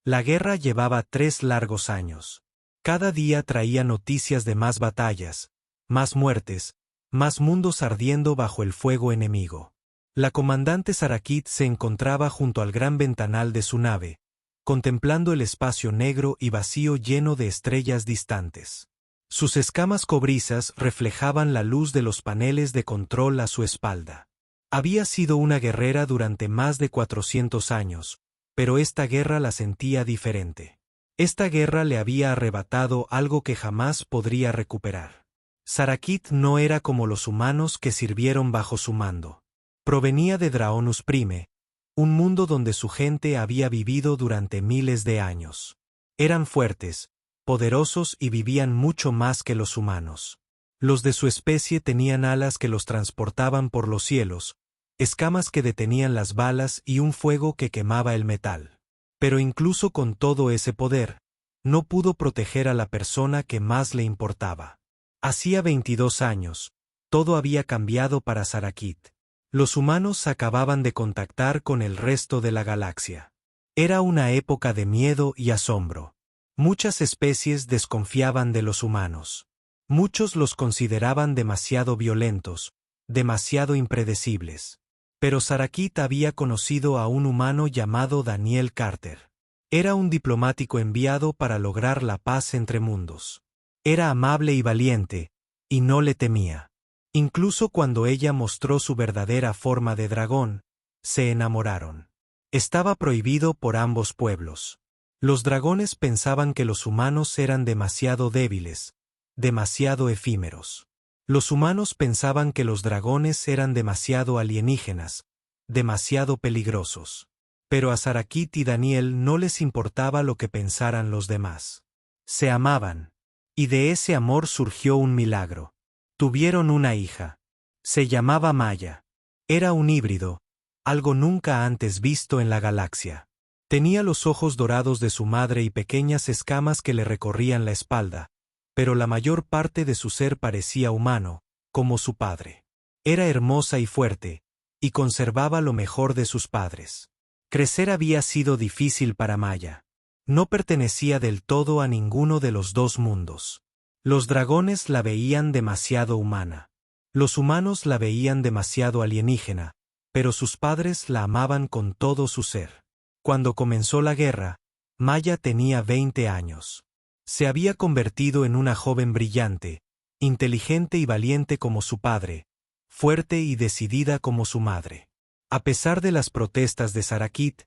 La guerra llevaba 3 largos años. Cada día traía noticias de más batallas, más muertes, más mundos ardiendo bajo el fuego enemigo. La comandante Sarakit se encontraba junto al gran ventanal de su nave, contemplando el espacio negro y vacío lleno de estrellas distantes. Sus escamas cobrizas reflejaban la luz de los paneles de control a su espalda. Había sido una guerrera durante más de 400 años, pero esta guerra la sentía diferente. Esta guerra le había arrebatado algo que jamás podría recuperar. Sarakit no era como los humanos que sirvieron bajo su mando. Provenía de Draonus Prime, un mundo donde su gente había vivido durante miles de años. Eran fuertes, poderosos y vivían mucho más que los humanos. Los de su especie tenían alas que los transportaban por los cielos, escamas que detenían las balas y un fuego que quemaba el metal. Pero incluso con todo ese poder, no pudo proteger a la persona que más le importaba. Hacía 22 años, todo había cambiado para Sarakit. Los humanos acababan de contactar con el resto de la galaxia. Era una época de miedo y asombro. Muchas especies desconfiaban de los humanos. Muchos los consideraban demasiado violentos, demasiado impredecibles. Pero Sarakit había conocido a un humano llamado Daniel Carter. Era un diplomático enviado para lograr la paz entre mundos. Era amable y valiente, y no le temía. Incluso cuando ella mostró su verdadera forma de dragón, se enamoraron. Estaba prohibido por ambos pueblos. Los dragones pensaban que los humanos eran demasiado débiles, demasiado efímeros. Los humanos pensaban que los dragones eran demasiado alienígenas, demasiado peligrosos. Pero a Sarakit y Daniel no les importaba lo que pensaran los demás. Se amaban. Y de ese amor surgió un milagro. Tuvieron una hija. Se llamaba Maya. Era un híbrido, algo nunca antes visto en la galaxia. Tenía los ojos dorados de su madre y pequeñas escamas que le recorrían la espalda, pero la mayor parte de su ser parecía humano, como su padre. Era hermosa y fuerte, y conservaba lo mejor de sus padres. Crecer había sido difícil para Maya. No pertenecía del todo a ninguno de los dos mundos. Los dragones la veían demasiado humana. Los humanos la veían demasiado alienígena, pero sus padres la amaban con todo su ser. Cuando comenzó la guerra, Maya tenía 20 años. Se había convertido en una joven brillante, inteligente y valiente como su padre, fuerte y decidida como su madre. A pesar de las protestas de Sarakit,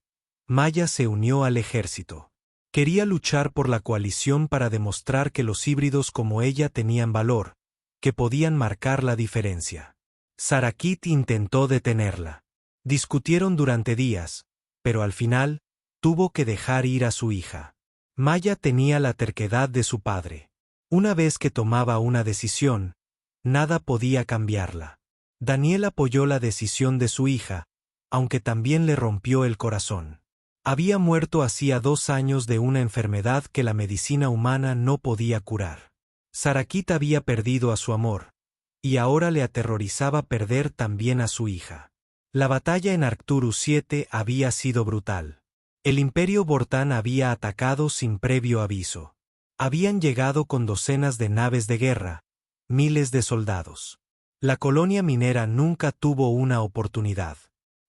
Maya se unió al ejército. Quería luchar por la coalición para demostrar que los híbridos como ella tenían valor, que podían marcar la diferencia. Sarakit intentó detenerla. Discutieron durante días, pero al final, tuvo que dejar ir a su hija. Maya tenía la terquedad de su padre. Una vez que tomaba una decisión, nada podía cambiarla. Daniel apoyó la decisión de su hija, aunque también le rompió el corazón. Había muerto hacía 2 años de una enfermedad que la medicina humana no podía curar. Sarakit había perdido a su amor, y ahora le aterrorizaba perder también a su hija. La batalla en Arcturus 7 había sido brutal. El Imperio Vortan había atacado sin previo aviso. Habían llegado con docenas de naves de guerra, miles de soldados. La colonia minera nunca tuvo una oportunidad.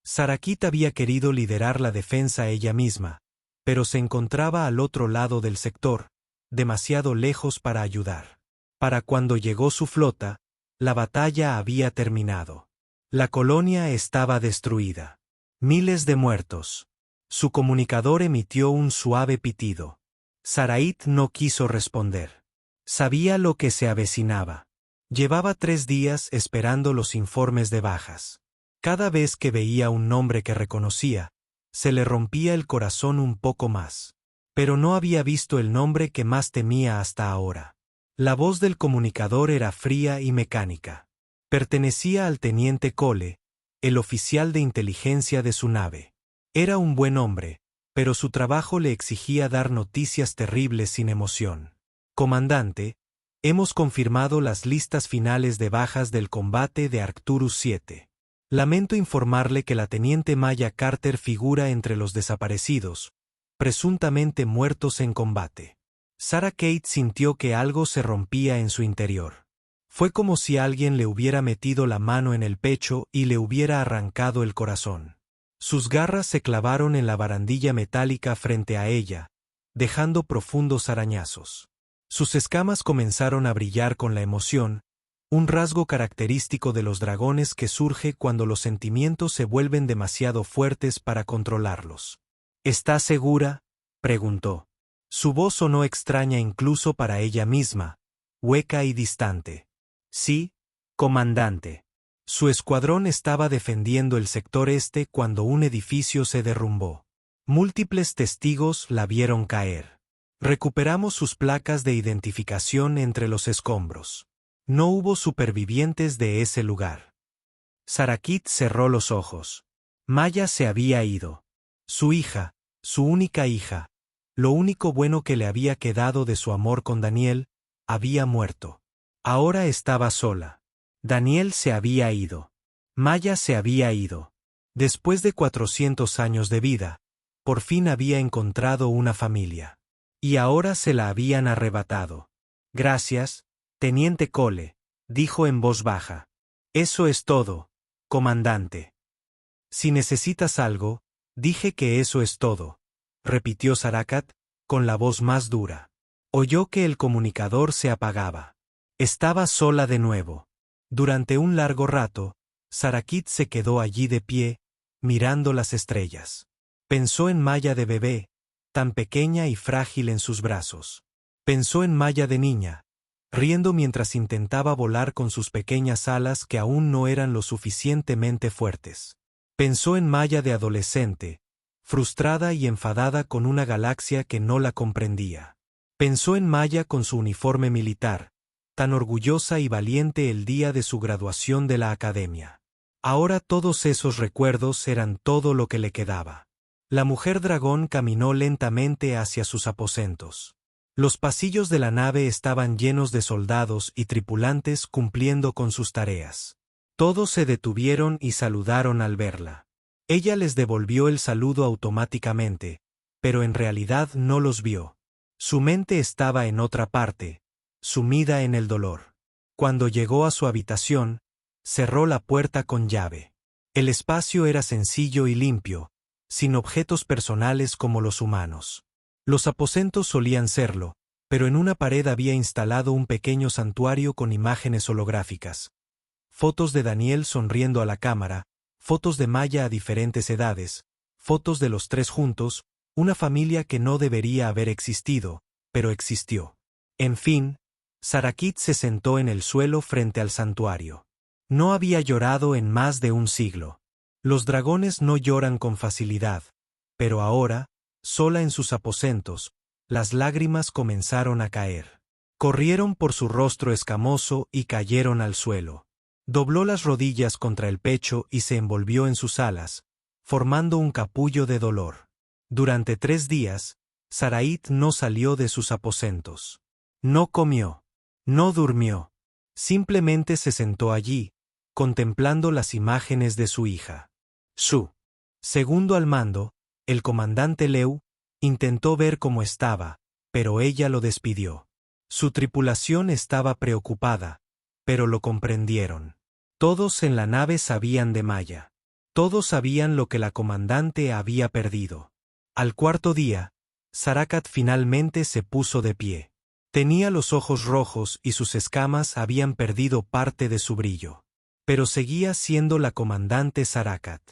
Sarakit había querido liderar la defensa ella misma, pero se encontraba al otro lado del sector, demasiado lejos para ayudar. Para cuando llegó su flota, la batalla había terminado. La colonia estaba destruida. Miles de muertos. Su comunicador emitió un suave pitido. Sarakit no quiso responder. Sabía lo que se avecinaba. Llevaba 3 días esperando los informes de bajas. Cada vez que veía un nombre que reconocía, se le rompía el corazón un poco más. Pero no había visto el nombre que más temía hasta ahora. La voz del comunicador era fría y mecánica. Pertenecía al teniente Cole, el oficial de inteligencia de su nave. Era un buen hombre, pero su trabajo le exigía dar noticias terribles sin emoción. Comandante, hemos confirmado las listas finales de bajas del combate de Arcturus 7. Lamento informarle que la teniente Maya Carter figura entre los desaparecidos, presuntamente muertos en combate. Sarah Kate sintió que algo se rompía en su interior. Fue como si alguien le hubiera metido la mano en el pecho y le hubiera arrancado el corazón. Sus garras se clavaron en la barandilla metálica frente a ella, dejando profundos arañazos. Sus escamas comenzaron a brillar con la emoción, un rasgo característico de los dragones que surge cuando los sentimientos se vuelven demasiado fuertes para controlarlos. ¿Estás segura?, preguntó. Su voz sonó extraña incluso para ella misma, hueca y distante. Sí, comandante. Su escuadrón estaba defendiendo el sector este cuando un edificio se derrumbó. Múltiples testigos la vieron caer. Recuperamos sus placas de identificación entre los escombros. No hubo supervivientes de ese lugar. Sarakit cerró los ojos. Maya se había ido. Su hija, su única hija, lo único bueno que le había quedado de su amor con Daniel, había muerto. Ahora estaba sola. Daniel se había ido. Maya se había ido. Después de 400 años de vida, por fin había encontrado una familia. Y ahora se la habían arrebatado. Gracias, Teniente Cole, dijo en voz baja. Eso es todo, comandante. Si necesitas algo, dije que eso es todo, repitió Sarakat, con la voz más dura. Oyó que el comunicador se apagaba. Estaba sola de nuevo. Durante un largo rato, Sarakit se quedó allí de pie, mirando las estrellas. Pensó en Maya de bebé, tan pequeña y frágil en sus brazos. Pensó en Maya de niña, riendo mientras intentaba volar con sus pequeñas alas que aún no eran lo suficientemente fuertes. Pensó en Maya de adolescente, frustrada y enfadada con una galaxia que no la comprendía. Pensó en Maya con su uniforme militar, tan orgullosa y valiente el día de su graduación de la academia. Ahora todos esos recuerdos eran todo lo que le quedaba. La mujer dragón caminó lentamente hacia sus aposentos. Los pasillos de la nave estaban llenos de soldados y tripulantes cumpliendo con sus tareas. Todos se detuvieron y saludaron al verla. Ella les devolvió el saludo automáticamente, pero en realidad no los vio. Su mente estaba en otra parte, sumida en el dolor. Cuando llegó a su habitación, cerró la puerta con llave. El espacio era sencillo y limpio, sin objetos personales como los humanos. Los aposentos solían serlo, pero en una pared había instalado un pequeño santuario con imágenes holográficas. Fotos de Daniel sonriendo a la cámara, fotos de Maya a diferentes edades, fotos de los tres juntos, una familia que no debería haber existido, pero existió. En fin, Sarakit se sentó en el suelo frente al santuario. No había llorado en más de un siglo. Los dragones no lloran con facilidad, pero ahora, sola en sus aposentos, las lágrimas comenzaron a caer. Corrieron por su rostro escamoso y cayeron al suelo. Dobló las rodillas contra el pecho y se envolvió en sus alas, formando un capullo de dolor. Durante 3 días, Sarait no salió de sus aposentos. No comió. No durmió. Simplemente se sentó allí, contemplando las imágenes de su hija. Su segundo al mando, el comandante Leu, intentó ver cómo estaba, pero ella lo despidió. Su tripulación estaba preocupada, pero lo comprendieron. Todos en la nave sabían de Maya. Todos sabían lo que la comandante había perdido. Al cuarto día, Sarakat finalmente se puso de pie. Tenía los ojos rojos y sus escamas habían perdido parte de su brillo. Pero seguía siendo la comandante Sarakat.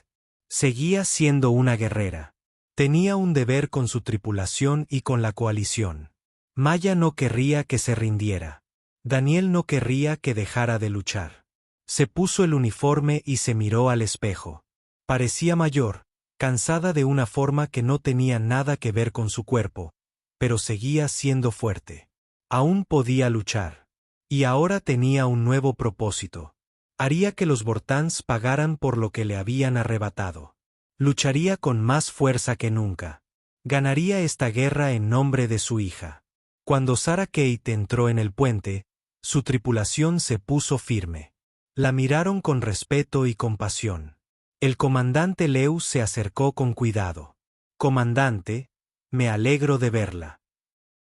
Seguía siendo una guerrera. Tenía un deber con su tripulación y con la coalición. Maya no querría que se rindiera. Daniel no querría que dejara de luchar. Se puso el uniforme y se miró al espejo. Parecía mayor, cansada de una forma que no tenía nada que ver con su cuerpo, pero seguía siendo fuerte. Aún podía luchar. Y ahora tenía un nuevo propósito. Haría que los Vortans pagaran por lo que le habían arrebatado. Lucharía con más fuerza que nunca. Ganaría esta guerra en nombre de su hija. Cuando Sarah Kate entró en el puente, su tripulación se puso firme. La miraron con respeto y compasión. El comandante Leu se acercó con cuidado. «Comandante», me alegro de verla.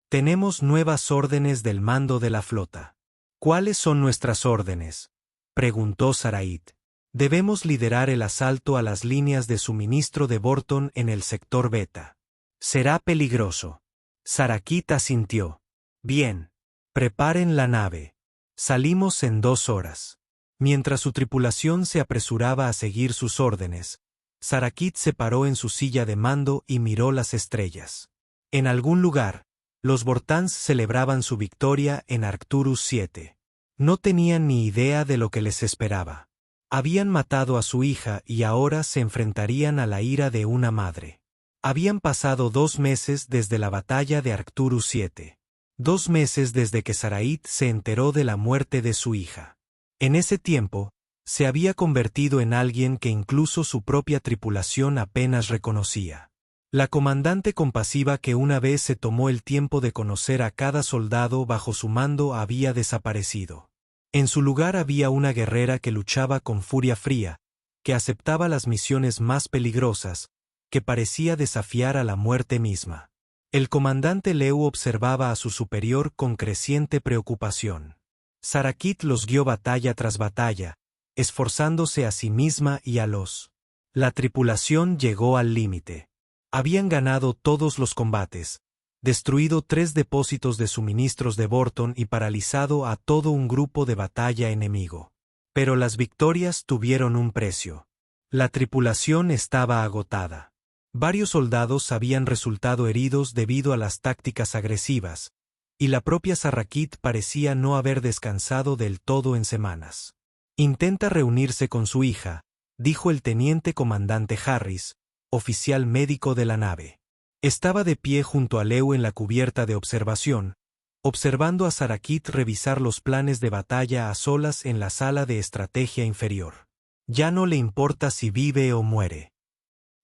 Tenemos nuevas órdenes del mando de la flota. ¿Cuáles son nuestras órdenes?, preguntó Sarait. Debemos liderar el asalto a las líneas de suministro de Borton en el sector Beta. Será peligroso. Sarakit asintió. Bien. Preparen la nave. Salimos en 2 horas. Mientras su tripulación se apresuraba a seguir sus órdenes, Sarakit se paró en su silla de mando y miró las estrellas. En algún lugar, los Vortans celebraban su victoria en Arcturus 7. No tenían ni idea de lo que les esperaba. Habían matado a su hija y ahora se enfrentarían a la ira de una madre. Habían pasado 2 meses desde la batalla de Arcturus 7. 2 meses desde que Sarait se enteró de la muerte de su hija. En ese tiempo, se había convertido en alguien que incluso su propia tripulación apenas reconocía. La comandante compasiva que una vez se tomó el tiempo de conocer a cada soldado bajo su mando había desaparecido. En su lugar había una guerrera que luchaba con furia fría, que aceptaba las misiones más peligrosas, que parecía desafiar a la muerte misma. El comandante Leu observaba a su superior con creciente preocupación. Sarakit los guió batalla tras batalla, esforzándose a sí misma y a los. La tripulación llegó al límite. Habían ganado todos los combates, destruido 3 depósitos de suministros de Borton y paralizado a todo un grupo de batalla enemigo. Pero las victorias tuvieron un precio. La tripulación estaba agotada. Varios soldados habían resultado heridos debido a las tácticas agresivas, y la propia Sarakit parecía no haber descansado del todo en semanas. Intenta reunirse con su hija, dijo el teniente comandante Harris, oficial médico de la nave. Estaba de pie junto a Leu en la cubierta de observación, observando a Sarakit revisar los planes de batalla a solas en la sala de estrategia inferior. Ya no le importa si vive o muere.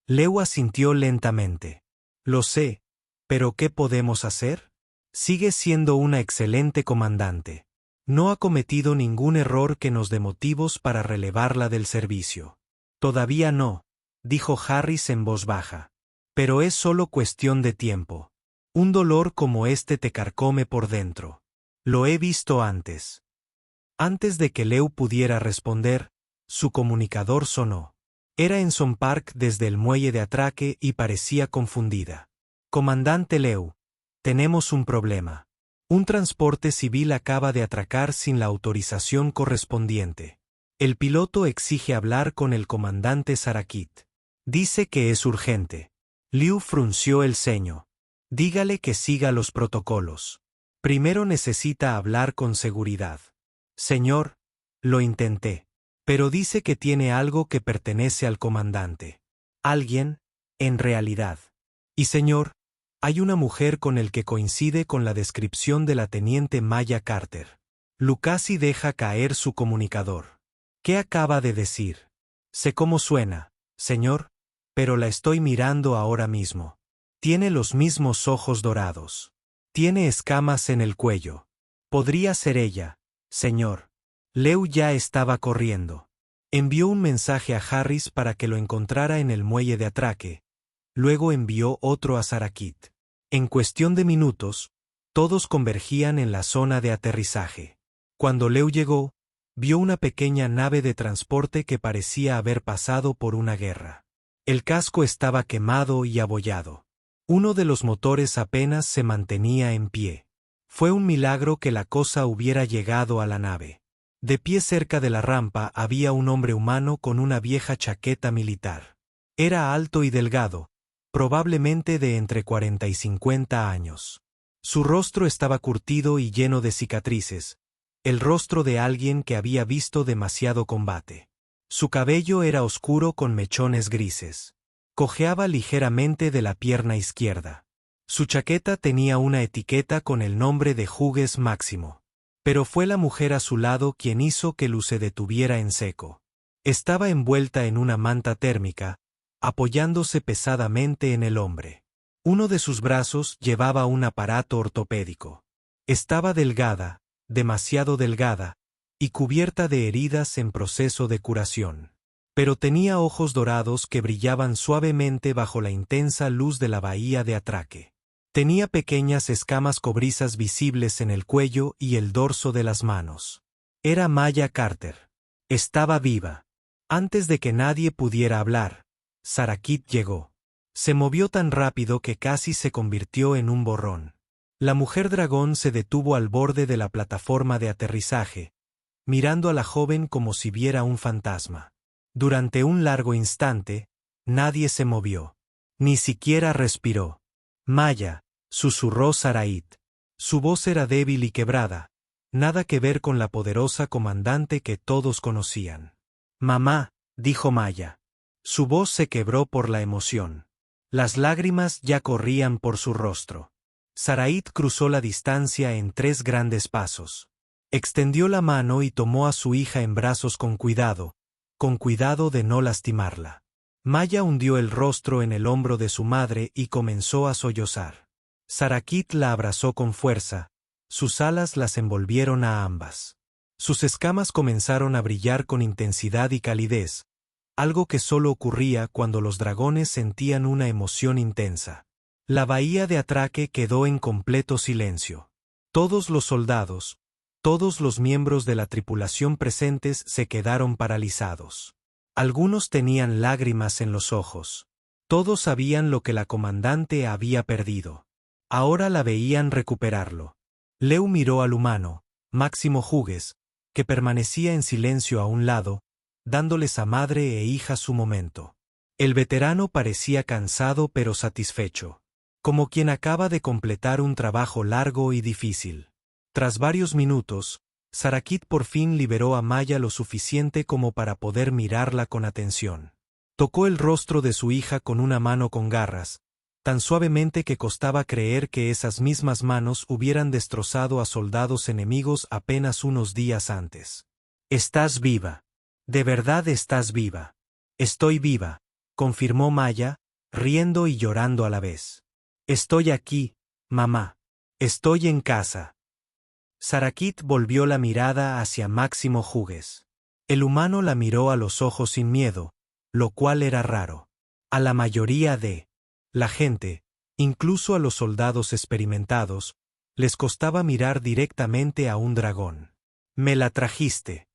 Leu asintió lentamente. Lo sé, pero ¿qué podemos hacer? Sigue siendo una excelente comandante. No ha cometido ningún error que nos dé motivos para relevarla del servicio. Todavía no, dijo Harris en voz baja. Pero es solo cuestión de tiempo. Un dolor como este te carcome por dentro. Lo he visto antes. Antes de que Leu pudiera responder, su comunicador sonó. Era Ensign Park desde el muelle de atraque y parecía confundida. Comandante Leu, tenemos un problema. Un transporte civil acaba de atracar sin la autorización correspondiente. El piloto exige hablar con el comandante Sarakit. Dice que es urgente. Liu frunció el ceño. Dígale que siga los protocolos. Primero necesita hablar con seguridad. Señor, lo intenté. Pero dice que tiene algo que pertenece al comandante. Alguien, en realidad. Y señor, hay una mujer con el que coincide con la descripción de la teniente Maya Carter. Lucasi deja caer su comunicador. ¿Qué acaba de decir? Sé cómo suena, señor, pero la estoy mirando ahora mismo. Tiene los mismos ojos dorados. Tiene escamas en el cuello. Podría ser ella, señor. Leu ya estaba corriendo. Envió un mensaje a Harris para que lo encontrara en el muelle de atraque. Luego envió otro a Sarakit. En cuestión de minutos, todos convergían en la zona de aterrizaje. Cuando Leu llegó, vio una pequeña nave de transporte que parecía haber pasado por una guerra. El casco estaba quemado y abollado. Uno de los motores apenas se mantenía en pie. Fue un milagro que la cosa hubiera llegado a la nave. De pie cerca de la rampa había un hombre humano con una vieja chaqueta militar. Era alto y delgado, probablemente de entre 40 y 50 años. Su rostro estaba curtido y lleno de cicatrices, el rostro de alguien que había visto demasiado combate. Su cabello era oscuro con mechones grises. Cojeaba ligeramente de la pierna izquierda. Su chaqueta tenía una etiqueta con el nombre de Hughes Máximo. Pero fue la mujer a su lado quien hizo que Lu se detuviera en seco. Estaba envuelta en una manta térmica, apoyándose pesadamente en el hombre. Uno de sus brazos llevaba un aparato ortopédico. Estaba delgada, demasiado delgada, y cubierta de heridas en proceso de curación. Pero tenía ojos dorados que brillaban suavemente bajo la intensa luz de la bahía de atraque. Tenía pequeñas escamas cobrizas visibles en el cuello y el dorso de las manos. Era Maya Carter. Estaba viva. Antes de que nadie pudiera hablar, Sarakit llegó. Se movió tan rápido que casi se convirtió en un borrón. La mujer dragón se detuvo al borde de la plataforma de aterrizaje, mirando a la joven como si viera un fantasma. Durante un largo instante, nadie se movió. Ni siquiera respiró. Maya, susurró Sarait. Su voz era débil y quebrada, nada que ver con la poderosa comandante que todos conocían. Mamá, dijo Maya. Su voz se quebró por la emoción. Las lágrimas ya corrían por su rostro. Sarait cruzó la distancia en 3 grandes pasos. Extendió la mano y tomó a su hija en brazos con cuidado de no lastimarla. Maya hundió el rostro en el hombro de su madre y comenzó a sollozar. Sarakit la abrazó con fuerza, sus alas las envolvieron a ambas. Sus escamas comenzaron a brillar con intensidad y calidez, algo que solo ocurría cuando los dragones sentían una emoción intensa. La bahía de atraque quedó en completo silencio. Todos los soldados, todos los miembros de la tripulación presentes se quedaron paralizados. Algunos tenían lágrimas en los ojos. Todos sabían lo que la comandante había perdido. Ahora la veían recuperarlo. Leu miró al humano, Máximo Hughes, que permanecía en silencio a un lado, dándoles a madre e hija su momento. El veterano parecía cansado pero satisfecho, como quien acaba de completar un trabajo largo y difícil. Tras varios minutos, Sarakit por fin liberó a Maya lo suficiente como para poder mirarla con atención. Tocó el rostro de su hija con una mano con garras, tan suavemente que costaba creer que esas mismas manos hubieran destrozado a soldados enemigos apenas unos días antes. «Estás viva. De verdad estás viva». «Estoy viva», confirmó Maya, riendo y llorando a la vez. «Estoy aquí, mamá. Estoy en casa». Sarakit volvió la mirada hacia Máximo Hughes. El humano la miró a los ojos sin miedo, lo cual era raro. A la mayoría de la gente, incluso a los soldados experimentados, les costaba mirar directamente a un dragón. «¿Me la trajiste?»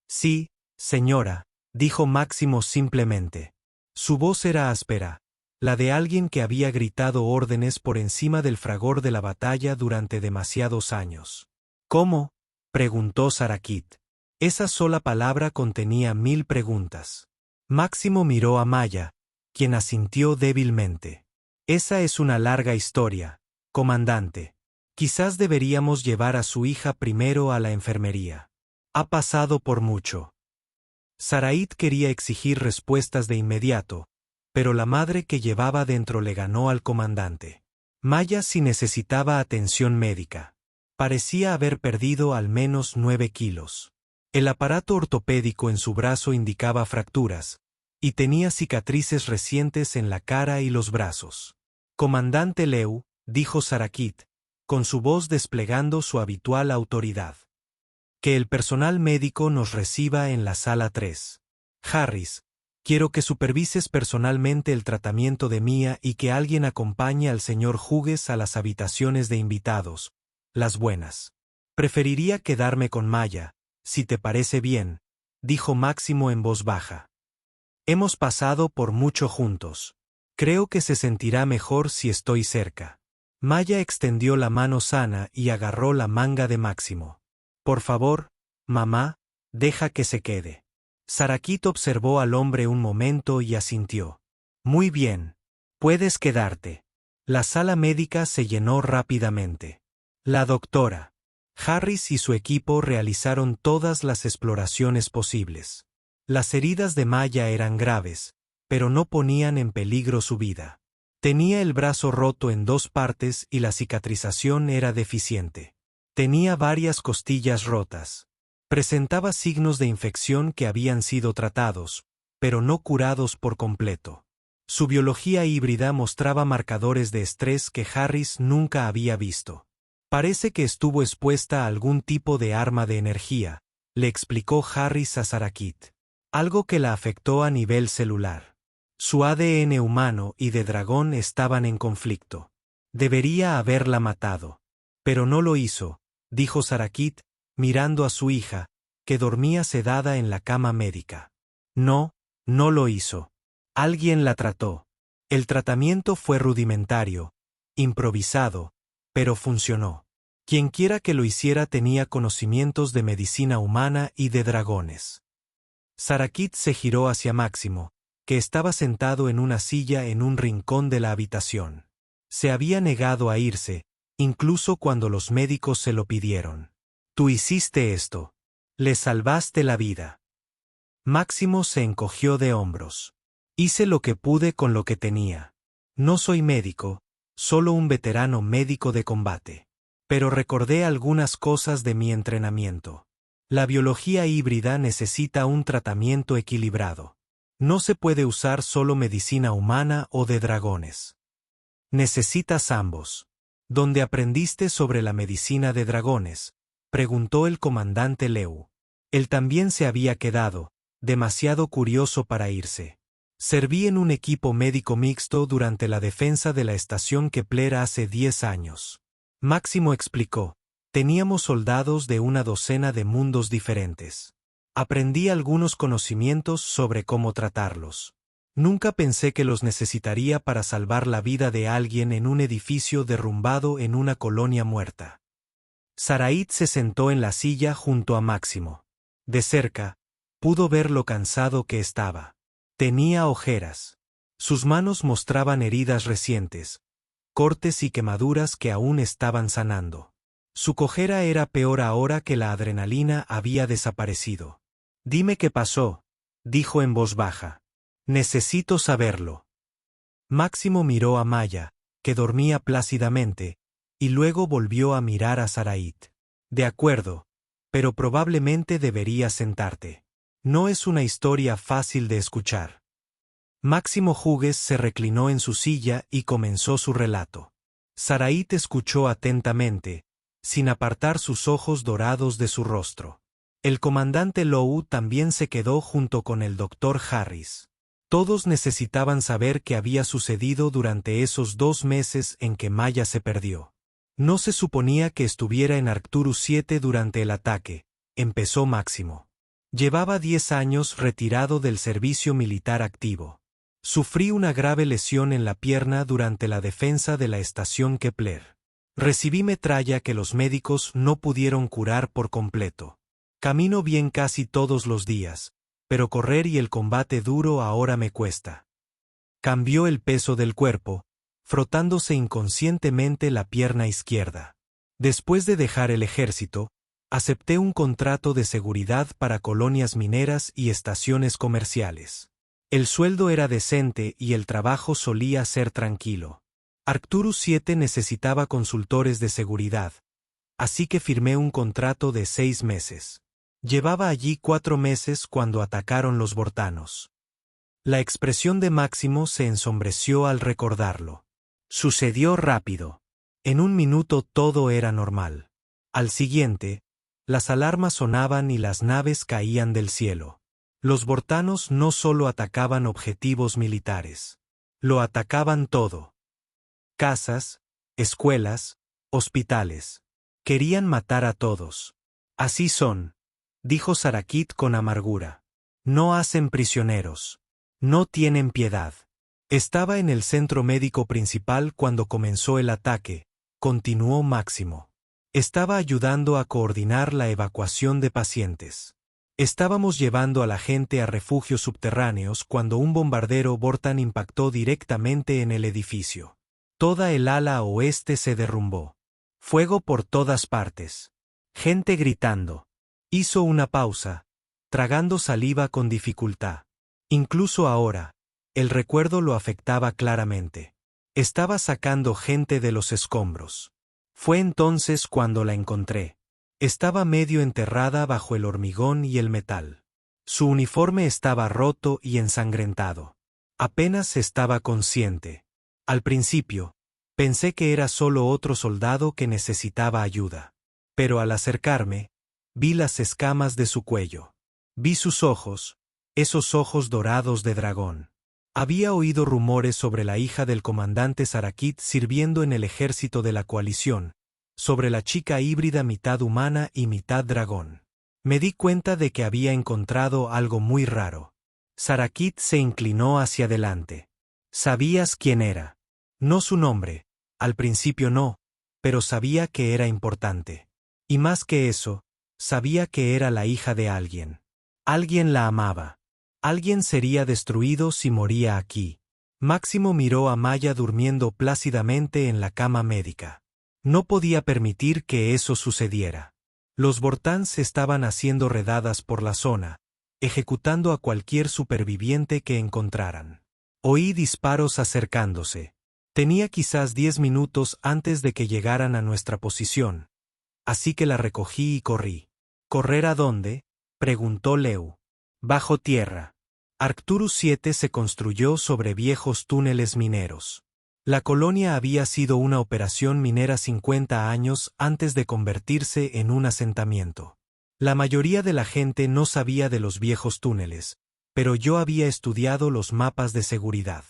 «Sí, señora», dijo Máximo simplemente. Su voz era áspera, la de alguien que había gritado órdenes por encima del fragor de la batalla durante demasiados años. «¿Cómo?», preguntó Sarakit. Esa sola palabra contenía 1000 preguntas. Máximo miró a Maya, quien asintió débilmente. «Esa es una larga historia, comandante. Quizás deberíamos llevar a su hija primero a la enfermería. Ha pasado por mucho». Sarait quería exigir respuestas de inmediato, pero la madre que llevaba dentro le ganó al comandante. Maya sí necesitaba atención médica. Parecía haber perdido al menos 9 kilos. El aparato ortopédico en su brazo indicaba fracturas, y tenía cicatrices recientes en la cara y los brazos. «Comandante Leu», dijo Sarakit, con su voz desplegando su habitual autoridad. «Que el personal médico nos reciba en la sala 3. Harris, quiero que supervises personalmente el tratamiento de Mia y que alguien acompañe al señor Hughes a las habitaciones de invitados, las buenas. Preferiría quedarme con Maya, si te parece bien», dijo Máximo en voz baja. «Hemos pasado por mucho juntos. Creo que se sentirá mejor si estoy cerca». Maya extendió la mano sana y agarró la manga de Máximo. «Por favor, mamá, deja que se quede». Sarakit observó al hombre un momento y asintió. «Muy bien. Puedes quedarte». La sala médica se llenó rápidamente. La doctora Harris y su equipo realizaron todas las exploraciones posibles. Las heridas de Maya eran graves, pero no ponían en peligro su vida. Tenía el brazo roto en 2 partes y la cicatrización era deficiente. Tenía varias costillas rotas. Presentaba signos de infección que habían sido tratados, pero no curados por completo. Su biología híbrida mostraba marcadores de estrés que Harris nunca había visto. «Parece que estuvo expuesta a algún tipo de arma de energía», le explicó Harris a Sarakit. «Algo que la afectó a nivel celular. Su ADN humano y de dragón estaban en conflicto. Debería haberla matado. Pero no lo hizo, dijo Sarakit, mirando a su hija, que dormía sedada en la cama médica. No, no lo hizo. Alguien la trató. El tratamiento fue rudimentario, improvisado, pero funcionó. Quienquiera que lo hiciera tenía conocimientos de medicina humana y de dragones. Sarakit se giró hacia Máximo, que estaba sentado en una silla en un rincón de la habitación. Se había negado a irse, incluso cuando los médicos se lo pidieron. Tú hiciste esto. Le salvaste la vida. Máximo se encogió de hombros. Hice lo que pude con lo que tenía. No soy médico, solo un veterano médico de combate. Pero recordé algunas cosas de mi entrenamiento. La biología híbrida necesita un tratamiento equilibrado. No se puede usar solo medicina humana o de dragones. Necesitas ambos. ¿Dónde aprendiste sobre la medicina de dragones?, preguntó el comandante Leu. Él también se había quedado, demasiado curioso para irse. Serví en un equipo médico mixto durante la defensa de la estación Kepler hace 10 años. Máximo explicó. Teníamos soldados de una docena de mundos diferentes. Aprendí algunos conocimientos sobre cómo tratarlos. Nunca pensé que los necesitaría para salvar la vida de alguien en un edificio derrumbado en una colonia muerta. Sarait se sentó en la silla junto a Máximo. De cerca, pudo ver lo cansado que estaba. Tenía ojeras. Sus manos mostraban heridas recientes, cortes y quemaduras que aún estaban sanando. Su cojera era peor ahora que la adrenalina había desaparecido. Dime qué pasó, dijo en voz baja. Necesito saberlo. Máximo miró a Maya, que dormía plácidamente, y luego volvió a mirar a Sarait. De acuerdo, pero probablemente deberías sentarte. No es una historia fácil de escuchar. Máximo Hugues se reclinó en su silla y comenzó su relato. Sarait escuchó atentamente, sin apartar sus ojos dorados de su rostro. El comandante Lou también se quedó junto con el doctor Harris. Todos necesitaban saber qué había sucedido durante esos 2 meses en que Maya se perdió. No se suponía que estuviera en Arcturus 7 durante el ataque, empezó Máximo. Llevaba 10 años retirado del servicio militar activo. Sufrí una grave lesión en la pierna durante la defensa de la estación Kepler. Recibí metralla que los médicos no pudieron curar por completo. Camino bien casi todos los días, pero correr y el combate duro ahora me cuesta. Cambió el peso del cuerpo, frotándose inconscientemente la pierna izquierda. Después de dejar el ejército, acepté un contrato de seguridad para colonias mineras y estaciones comerciales. El sueldo era decente y el trabajo solía ser tranquilo. Arcturus 7 necesitaba consultores de seguridad, así que firmé un contrato de 6 meses. Llevaba allí 4 meses cuando atacaron los Vortanos. La expresión de Máximo se ensombreció al recordarlo. Sucedió rápido. En un minuto todo era normal. Al siguiente, las alarmas sonaban y las naves caían del cielo. Los Vortanos no solo atacaban objetivos militares. Lo atacaban todo. Casas, escuelas, hospitales. Querían matar a todos. Así son, dijo Sarakit con amargura. No hacen prisioneros. No tienen piedad. Estaba en el centro médico principal cuando comenzó el ataque, continuó Máximo. Estaba ayudando a coordinar la evacuación de pacientes. Estábamos llevando a la gente a refugios subterráneos cuando un bombardero Vortan impactó directamente en el edificio. Toda el ala oeste se derrumbó. Fuego por todas partes. Gente gritando. Hizo una pausa, tragando saliva con dificultad. Incluso ahora, el recuerdo lo afectaba claramente. Estaba sacando gente de los escombros. Fue entonces cuando la encontré. Estaba medio enterrada bajo el hormigón y el metal. Su uniforme estaba roto y ensangrentado. Apenas estaba consciente. Al principio, pensé que era solo otro soldado que necesitaba ayuda. Pero al acercarme, vi las escamas de su cuello. Vi sus ojos, esos ojos dorados de dragón. Había oído rumores sobre la hija del comandante Sarakit sirviendo en el ejército de la coalición, sobre la chica híbrida mitad humana y mitad dragón. Me di cuenta de que había encontrado algo muy raro. Sarakit se inclinó hacia adelante. ¿Sabías quién era? No su nombre, al principio no, pero sabía que era importante. Y más que eso, sabía que era la hija de alguien. Alguien la amaba. Alguien sería destruido si moría aquí. Máximo miró a Maya durmiendo plácidamente en la cama médica. No podía permitir que eso sucediera. Los Vortans estaban haciendo redadas por la zona, ejecutando a cualquier superviviente que encontraran. Oí disparos acercándose. Tenía quizás 10 minutos antes de que llegaran a nuestra posición, así que la recogí y corrí. ¿Correr a dónde?, preguntó Leu. Bajo tierra. Arcturus 7 se construyó sobre viejos túneles mineros. La colonia había sido una operación minera 50 años antes de convertirse en un asentamiento. La mayoría de la gente no sabía de los viejos túneles, pero yo había estudiado los mapas de seguridad.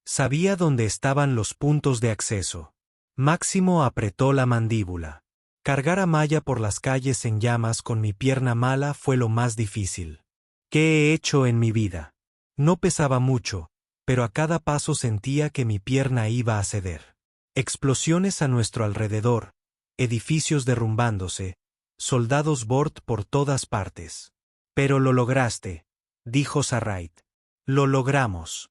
Sabía dónde estaban los puntos de acceso. Máximo apretó la mandíbula. Cargar a Maya por las calles en llamas con mi pierna mala fue lo más difícil. ¿Qué he hecho en mi vida? No pesaba mucho, pero a cada paso sentía que mi pierna iba a ceder. Explosiones a nuestro alrededor, edificios derrumbándose, soldados Vort por todas partes. Pero lo lograste, dijo Sarrait. Lo logramos.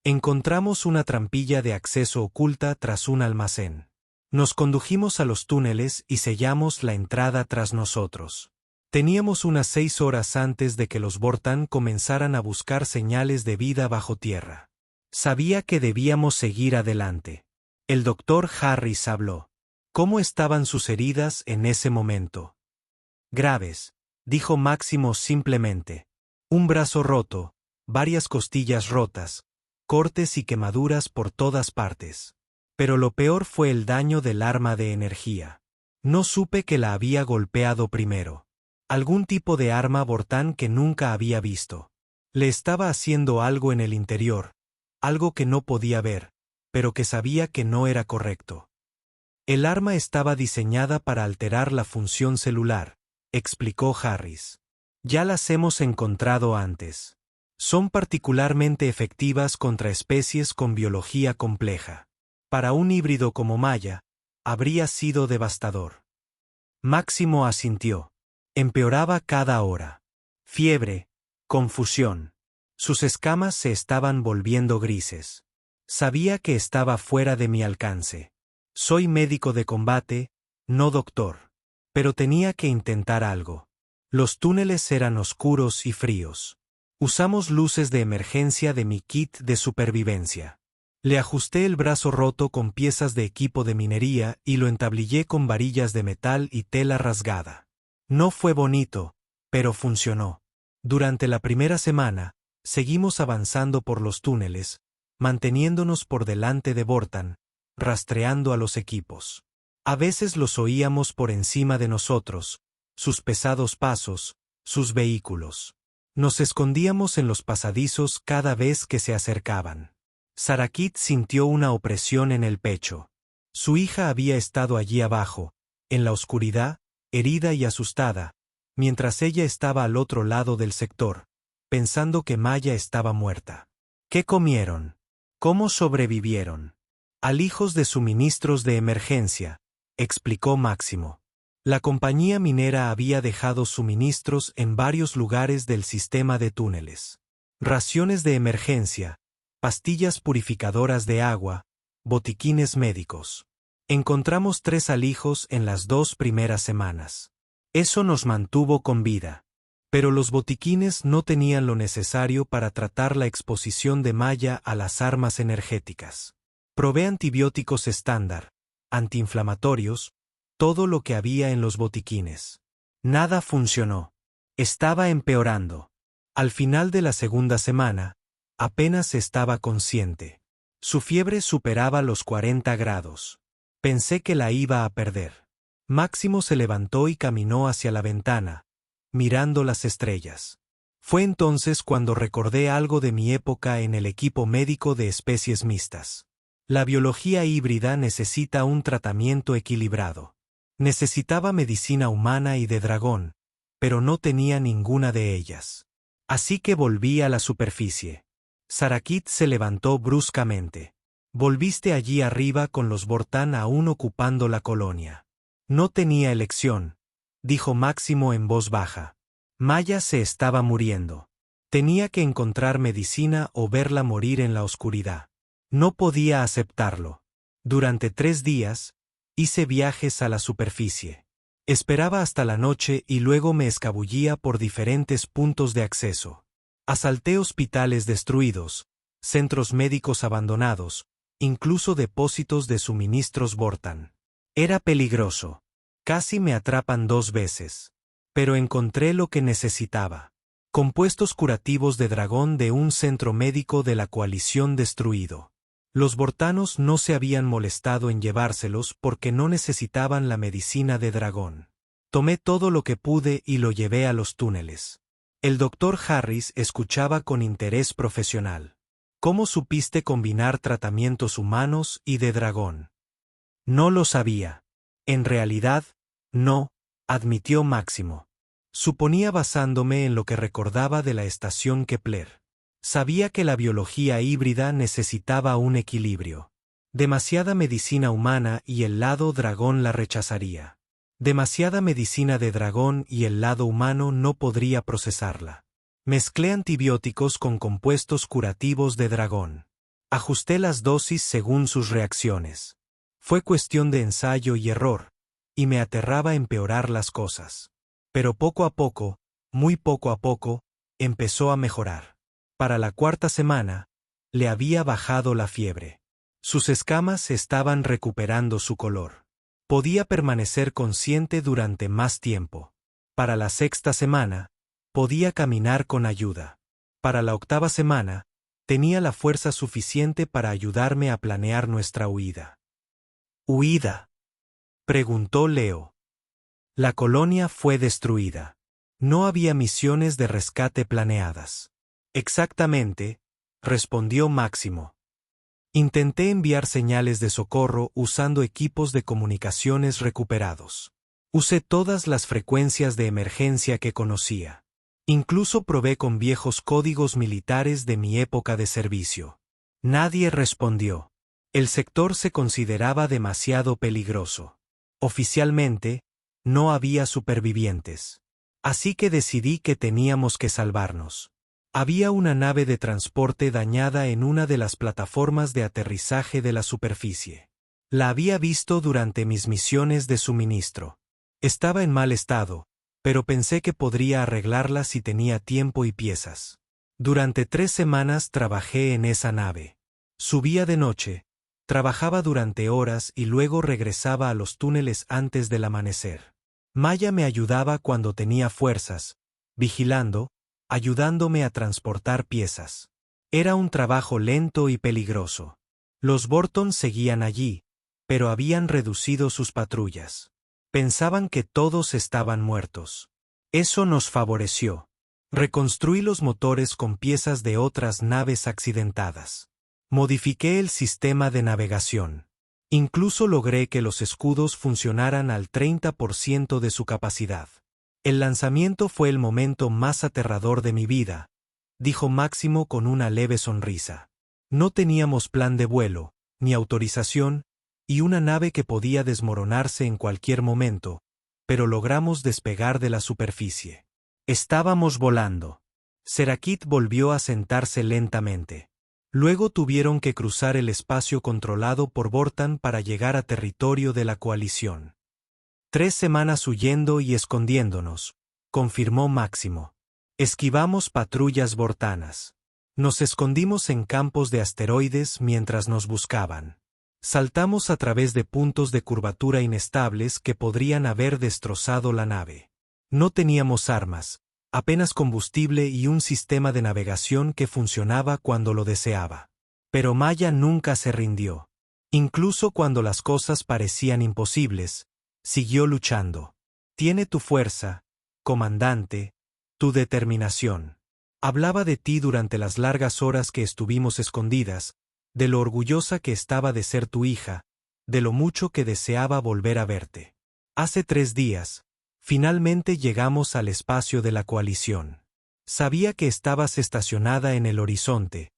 Encontramos una trampilla de acceso oculta tras un almacén. Nos condujimos a los túneles y sellamos la entrada tras nosotros. Teníamos unas 6 horas antes de que los Vortan comenzaran a buscar señales de vida bajo tierra. Sabía que debíamos seguir adelante. El doctor Harris habló. ¿Cómo estaban sus heridas en ese momento? Graves, dijo Máximo simplemente. Un brazo roto, varias costillas rotas, cortes y quemaduras por todas partes. Pero lo peor fue el daño del arma de energía. No supe que la había golpeado primero. Algún tipo de arma Vortan que nunca había visto. Le estaba haciendo algo en el interior, algo que no podía ver, pero que sabía que no era correcto. El arma estaba diseñada para alterar la función celular, explicó Harris. Ya las hemos encontrado antes. Son particularmente efectivas contra especies con biología compleja. Para un híbrido como Maya, habría sido devastador. Máximo asintió. Empeoraba cada hora. Fiebre, confusión. Sus escamas se estaban volviendo grises. Sabía que estaba fuera de mi alcance. Soy médico de combate, no doctor. Pero tenía que intentar algo. Los túneles eran oscuros y fríos. Usamos luces de emergencia de mi kit de supervivencia. Le ajusté el brazo roto con piezas de equipo de minería y lo entablillé con varillas de metal y tela rasgada. No fue bonito, pero funcionó. Durante la primera semana, seguimos avanzando por los túneles, manteniéndonos por delante de Vortan, rastreando a los equipos. A veces los oíamos por encima de nosotros, sus pesados pasos, sus vehículos. Nos escondíamos en los pasadizos cada vez que se acercaban. Sarakit sintió una opresión en el pecho. Su hija había estado allí abajo, en la oscuridad, herida y asustada, mientras ella estaba al otro lado del sector, pensando que Maya estaba muerta. ¿Qué comieron? ¿Cómo sobrevivieron? Alijos de suministros de emergencia, explicó Máximo. La compañía minera había dejado suministros en varios lugares del sistema de túneles. Raciones de emergencia, pastillas purificadoras de agua, botiquines médicos. Encontramos 3 alijos en las 2 primeras semanas. Eso nos mantuvo con vida. Pero los botiquines no tenían lo necesario para tratar la exposición de Maya a las armas energéticas. Probé antibióticos estándar, antiinflamatorios, todo lo que había en los botiquines. Nada funcionó. Estaba empeorando. Al final de la segunda semana, apenas estaba consciente. Su fiebre superaba los 40 grados. Pensé que la iba a perder. Máximo se levantó y caminó hacia la ventana, mirando las estrellas. Fue entonces cuando recordé algo de mi época en el equipo médico de especies mixtas. La biología híbrida necesita un tratamiento equilibrado. Necesitaba medicina humana y de dragón, pero no tenía ninguna de ellas. Así que volví a la superficie. Sarakit se levantó bruscamente. Volviste allí arriba con los Vortan aún ocupando la colonia. No tenía elección, dijo Máximo en voz baja. Maya se estaba muriendo. Tenía que encontrar medicina o verla morir en la oscuridad. No podía aceptarlo. Durante 3 días, hice viajes a la superficie. Esperaba hasta la noche y luego me escabullía por diferentes puntos de acceso. Asalté hospitales destruidos, centros médicos abandonados, incluso depósitos de suministros Vortan. Era peligroso. Casi me atrapan 2 veces. Pero encontré lo que necesitaba. Compuestos curativos de dragón de un centro médico de la coalición destruido. Los vortanos no se habían molestado en llevárselos porque no necesitaban la medicina de dragón. Tomé todo lo que pude y lo llevé a los túneles. El doctor Harris escuchaba con interés profesional. ¿Cómo supiste combinar tratamientos humanos y de dragón? No lo sabía. En realidad, no, admitió Máximo. Suponía basándome en lo que recordaba de la estación Kepler. Sabía que la biología híbrida necesitaba un equilibrio. Demasiada medicina humana y el lado dragón la rechazaría. Demasiada medicina de dragón y el lado humano no podría procesarla. Mezclé antibióticos con compuestos curativos de dragón. Ajusté las dosis según sus reacciones. Fue cuestión de ensayo y error, y me aterraba empeorar las cosas. Pero poco a poco, muy poco a poco, empezó a mejorar. Para la 4ª semana, le había bajado la fiebre. Sus escamas estaban recuperando su color. Podía permanecer consciente durante más tiempo. Para la 6ª semana, podía caminar con ayuda. Para la 8ª semana, tenía la fuerza suficiente para ayudarme a planear nuestra huida. ¿Huida?, preguntó Leo. La colonia fue destruida. No había misiones de rescate planeadas. Exactamente, respondió Máximo. Intenté enviar señales de socorro usando equipos de comunicaciones recuperados. Usé todas las frecuencias de emergencia que conocía. Incluso probé con viejos códigos militares de mi época de servicio. Nadie respondió. El sector se consideraba demasiado peligroso. Oficialmente, no había supervivientes. Así que decidí que teníamos que salvarnos. Había una nave de transporte dañada en una de las plataformas de aterrizaje de la superficie. La había visto durante mis misiones de suministro. Estaba en mal estado, pero pensé que podría arreglarla si tenía tiempo y piezas. Durante 3 semanas trabajé en esa nave. Subía de noche, trabajaba durante horas y luego regresaba a los túneles antes del amanecer. Maya me ayudaba cuando tenía fuerzas, vigilando, ayudándome a transportar piezas. Era un trabajo lento y peligroso. Los Vorton seguían allí, pero habían reducido sus patrullas. Pensaban que todos estaban muertos. Eso nos favoreció. Reconstruí los motores con piezas de otras naves accidentadas. Modifiqué el sistema de navegación. Incluso logré que los escudos funcionaran al 30% de su capacidad. El lanzamiento fue el momento más aterrador de mi vida, dijo Máximo con una leve sonrisa. No teníamos plan de vuelo, ni autorización, y una nave que podía desmoronarse en cualquier momento, pero logramos despegar de la superficie. Estábamos volando. Sarakit volvió a sentarse lentamente. Luego tuvieron que cruzar el espacio controlado por Vortan para llegar a territorio de la coalición. 3 semanas huyendo y escondiéndonos, confirmó Máximo. Esquivamos patrullas vortanas. Nos escondimos en campos de asteroides mientras nos buscaban. Saltamos a través de puntos de curvatura inestables que podrían haber destrozado la nave. No teníamos armas, apenas combustible y un sistema de navegación que funcionaba cuando lo deseaba. Pero Maya nunca se rindió. Incluso cuando las cosas parecían imposibles, siguió luchando. Tiene tu fuerza, comandante, tu determinación. Hablaba de ti durante las largas horas que estuvimos escondidas, de lo orgullosa que estaba de ser tu hija, de lo mucho que deseaba volver a verte. Hace 3 días, finalmente llegamos al espacio de la coalición. Sabía que estabas estacionada en el horizonte,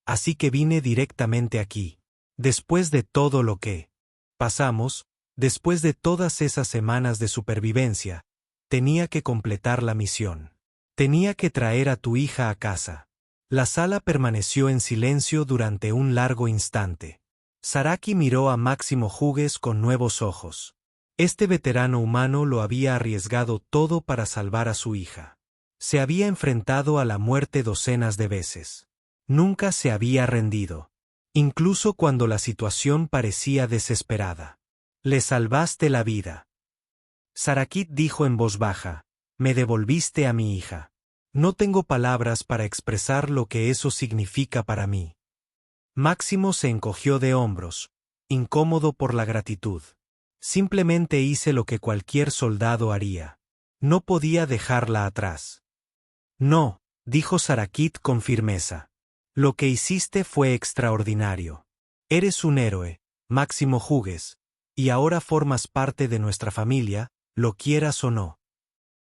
así que vine directamente aquí. Después de todo lo que pasamos, después de todas esas semanas de supervivencia, tenía que completar la misión. Tenía que traer a tu hija a casa. La sala permaneció en silencio durante un largo instante. Saraki miró a Máximo Hughes con nuevos ojos. Este veterano humano lo había arriesgado todo para salvar a su hija. Se había enfrentado a la muerte docenas de veces. Nunca se había rendido. Incluso cuando la situación parecía desesperada. Le salvaste la vida. Saraki dijo en voz baja, me devolviste a mi hija. No tengo palabras para expresar lo que eso significa para mí. Máximo se encogió de hombros, incómodo por la gratitud. Simplemente hice lo que cualquier soldado haría. No podía dejarla atrás. No, dijo Sarakit con firmeza. Lo que hiciste fue extraordinario. Eres un héroe, Máximo Hughes, y ahora formas parte de nuestra familia, lo quieras o no.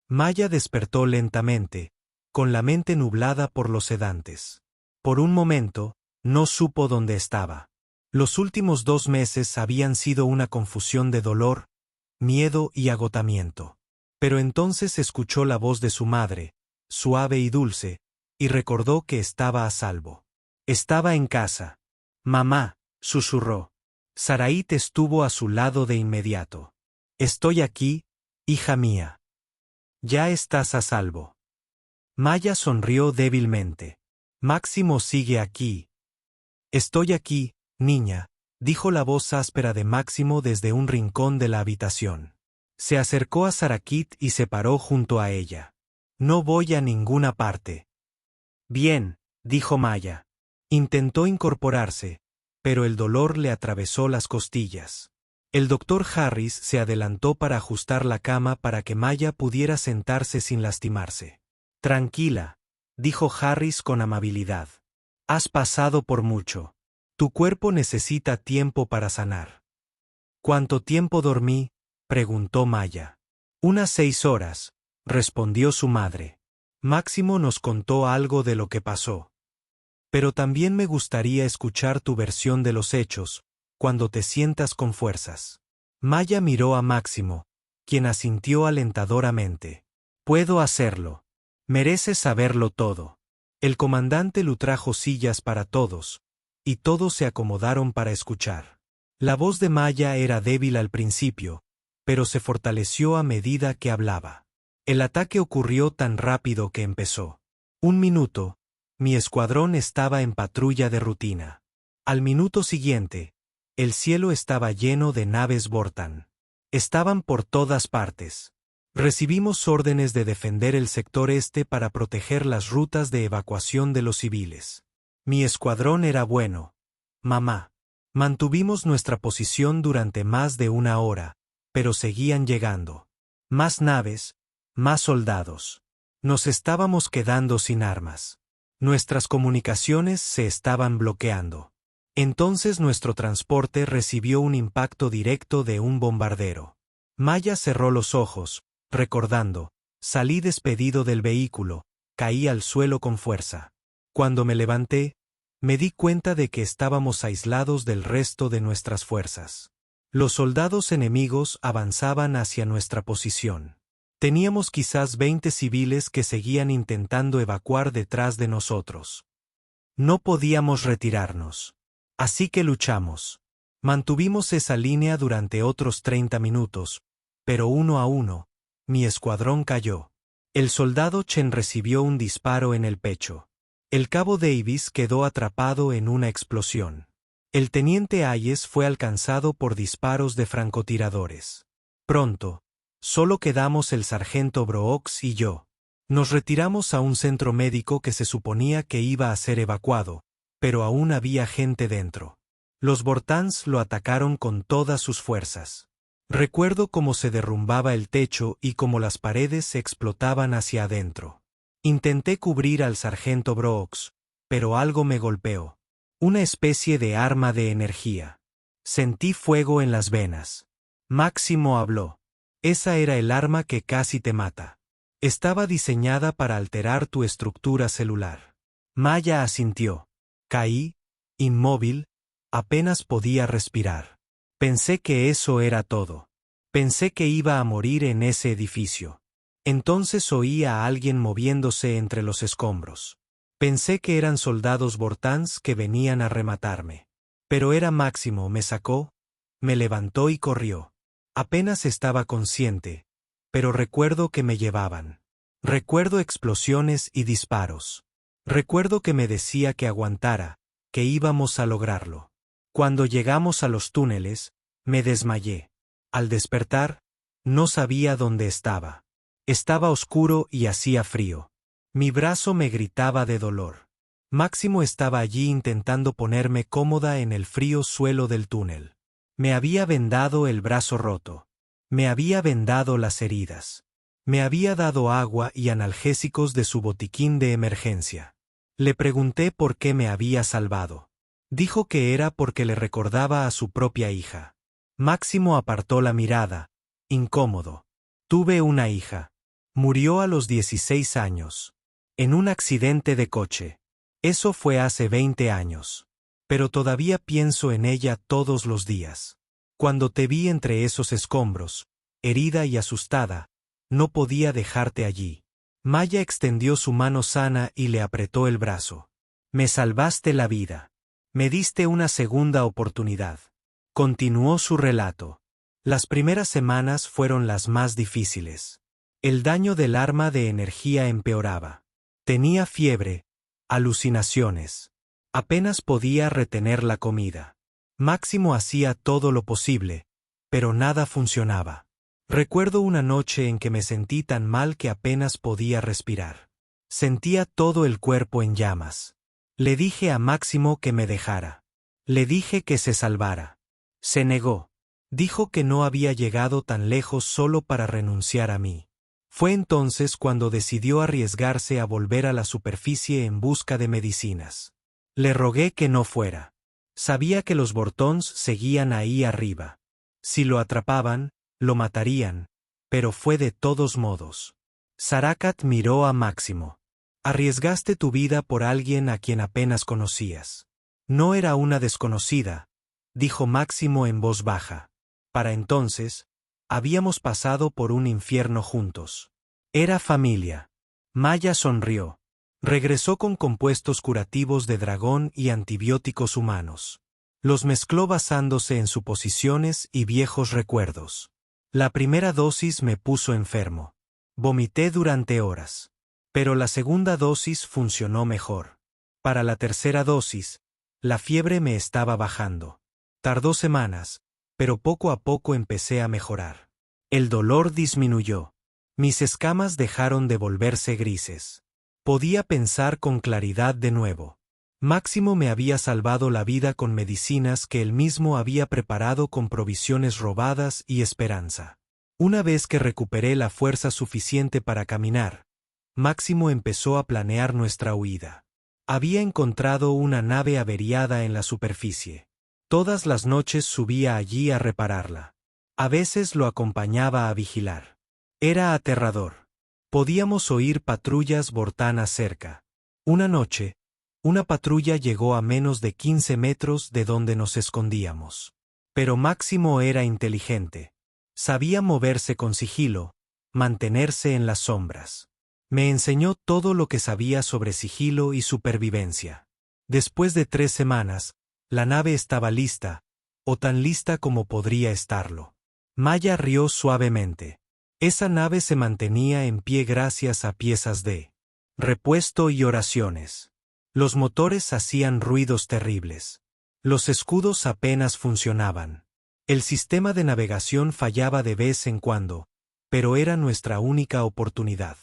Maya despertó lentamente, con la mente nublada por los sedantes. Por un momento, no supo dónde estaba. Los últimos 2 meses habían sido una confusión de dolor, miedo y agotamiento. Pero entonces escuchó la voz de su madre, suave y dulce, y recordó que estaba a salvo. Estaba en casa. Mamá, susurró. Sarait estuvo a su lado de inmediato. Estoy aquí, hija mía. Ya estás a salvo. Maya sonrió débilmente. Máximo sigue aquí. Estoy aquí, niña, dijo la voz áspera de Máximo desde un rincón de la habitación. Se acercó a Sarakit y se paró junto a ella. No voy a ninguna parte. Bien, dijo Maya. Intentó incorporarse, pero el dolor le atravesó las costillas. El doctor Harris se adelantó para ajustar la cama para que Maya pudiera sentarse sin lastimarse. Tranquila, dijo Harris con amabilidad. Has pasado por mucho. Tu cuerpo necesita tiempo para sanar. ¿Cuánto tiempo dormí?, preguntó Maya. Unas 6 horas, respondió su madre. Máximo nos contó algo de lo que pasó. Pero también me gustaría escuchar tu versión de los hechos, cuando te sientas con fuerzas. Maya miró a Máximo, quien asintió alentadoramente. Puedo hacerlo. Mereces saberlo todo. El comandante Lu trajo sillas para todos, y todos se acomodaron para escuchar. La voz de Maya era débil al principio, pero se fortaleció a medida que hablaba. El ataque ocurrió tan rápido que empezó. 1 minuto, mi escuadrón estaba en patrulla de rutina. Al minuto siguiente, el cielo estaba lleno de naves Vortan. Estaban por todas partes. Recibimos órdenes de defender el sector este para proteger las rutas de evacuación de los civiles. Mi escuadrón era bueno. Mamá. Mantuvimos nuestra posición durante más de 1 hora, pero seguían llegando. Más naves, más soldados. Nos estábamos quedando sin armas. Nuestras comunicaciones se estaban bloqueando. Entonces nuestro transporte recibió un impacto directo de un bombardero. Maya cerró los ojos, recordando, salí despedido del vehículo, caí al suelo con fuerza. Cuando me levanté, me di cuenta de que estábamos aislados del resto de nuestras fuerzas. Los soldados enemigos avanzaban hacia nuestra posición. Teníamos quizás 20 civiles que seguían intentando evacuar detrás de nosotros. No podíamos retirarnos. Así que luchamos. Mantuvimos esa línea durante otros 30 minutos, pero 1 a 1, mi escuadrón cayó. El soldado Chen recibió un disparo en el pecho. El cabo Davis quedó atrapado en una explosión. El teniente Hayes fue alcanzado por disparos de francotiradores. Pronto, solo quedamos el sargento Brooks y yo. Nos retiramos a un centro médico que se suponía que iba a ser evacuado, pero aún había gente dentro. Los Vortans lo atacaron con todas sus fuerzas. Recuerdo cómo se derrumbaba el techo y cómo las paredes se explotaban hacia adentro. Intenté cubrir al sargento Brooks, pero algo me golpeó. Una especie de arma de energía. Sentí fuego en las venas. Máximo habló. Esa era el arma que casi te mata. Estaba diseñada para alterar tu estructura celular. Maya asintió. Caí, inmóvil, apenas podía respirar. Pensé que eso era todo. Pensé que iba a morir en ese edificio. Entonces oí a alguien moviéndose entre los escombros. Pensé que eran soldados Vortans que venían a rematarme. Pero era Máximo, me sacó, me levantó y corrió. Apenas estaba consciente, pero recuerdo que me llevaban. Recuerdo explosiones y disparos. Recuerdo que me decía que aguantara, que íbamos a lograrlo. Cuando llegamos a los túneles, me desmayé. Al despertar, no sabía dónde estaba. Estaba oscuro y hacía frío. Mi brazo me gritaba de dolor. Máximo estaba allí intentando ponerme cómoda en el frío suelo del túnel. Me había vendado el brazo roto. Me había vendado las heridas. Me había dado agua y analgésicos de su botiquín de emergencia. Le pregunté por qué me había salvado. Dijo que era porque le recordaba a su propia hija. Máximo apartó la mirada, incómodo. Tuve una hija. Murió a los 16 años. En un accidente de coche. Eso fue hace 20 años. Pero todavía pienso en ella todos los días. Cuando te vi entre esos escombros, herida y asustada, no podía dejarte allí. Maya extendió su mano sana y le apretó el brazo. Me salvaste la vida. Me diste una segunda oportunidad. Continuó su relato. Las primeras semanas fueron las más difíciles. El daño del arma de energía empeoraba. Tenía fiebre, alucinaciones. Apenas podía retener la comida. Máximo hacía todo lo posible, pero nada funcionaba. Recuerdo una noche en que me sentí tan mal que apenas podía respirar. Sentía todo el cuerpo en llamas. Le dije a Máximo que me dejara. Le dije que se salvara. Se negó. Dijo que no había llegado tan lejos solo para renunciar a mí. Fue entonces cuando decidió arriesgarse a volver a la superficie en busca de medicinas. Le rogué que no fuera. Sabía que los Vortons seguían ahí arriba. Si lo atrapaban, lo matarían, pero fue de todos modos. Sarakat miró a Máximo. Arriesgaste tu vida por alguien a quien apenas conocías. No era una desconocida, dijo Máximo en voz baja. Para entonces, habíamos pasado por un infierno juntos. Era familia. Maya sonrió. Regresó con compuestos curativos de dragón y antibióticos humanos. Los mezcló basándose en suposiciones y viejos recuerdos. La primera dosis me puso enfermo. Vomité durante horas. Pero la segunda dosis funcionó mejor. Para la tercera dosis, la fiebre me estaba bajando. Tardó semanas, pero poco a poco empecé a mejorar. El dolor disminuyó. Mis escamas dejaron de volverse grises. Podía pensar con claridad de nuevo. Máximo me había salvado la vida con medicinas que él mismo había preparado con provisiones robadas y esperanza. Una vez que recuperé la fuerza suficiente para caminar, Máximo empezó a planear nuestra huida. Había encontrado una nave averiada en la superficie. Todas las noches subía allí a repararla. A veces lo acompañaba a vigilar. Era aterrador. Podíamos oír patrullas vortanas cerca. Una noche, una patrulla llegó a menos de 15 metros de donde nos escondíamos. Pero Máximo era inteligente. Sabía moverse con sigilo, mantenerse en las sombras. Me enseñó todo lo que sabía sobre sigilo y supervivencia. Después de 3 semanas, la nave estaba lista, o tan lista como podría estarlo. Maya rió suavemente. Esa nave se mantenía en pie gracias a piezas de repuesto y oraciones. Los motores hacían ruidos terribles. Los escudos apenas funcionaban. El sistema de navegación fallaba de vez en cuando, pero era nuestra única oportunidad.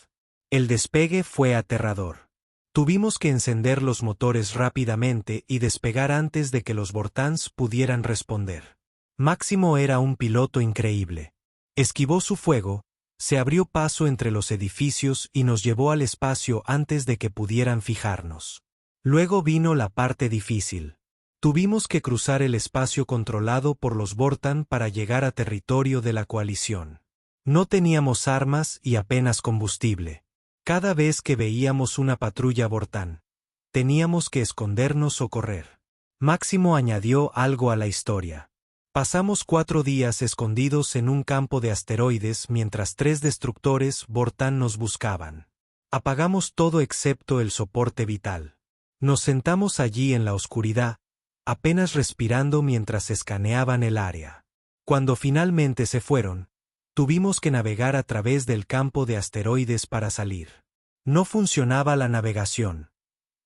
El despegue fue aterrador. Tuvimos que encender los motores rápidamente y despegar antes de que los Vortans pudieran responder. Máximo era un piloto increíble. Esquivó su fuego, Se abrió paso entre los edificios y nos llevó al espacio antes de que pudieran fijarnos. Luego vino la parte difícil. Tuvimos que cruzar el espacio controlado por los Vortan para llegar a territorio de la coalición. No teníamos armas y apenas combustible. Cada vez que veíamos una patrulla Vortan, teníamos que escondernos o correr. Máximo añadió algo a la historia. Pasamos 4 días escondidos en un campo de asteroides mientras 3 destructores Vortan nos buscaban. Apagamos todo excepto el soporte vital. Nos sentamos allí en la oscuridad, apenas respirando mientras escaneaban el área. Cuando finalmente se fueron, tuvimos que navegar a través del campo de asteroides para salir. No funcionaba la navegación.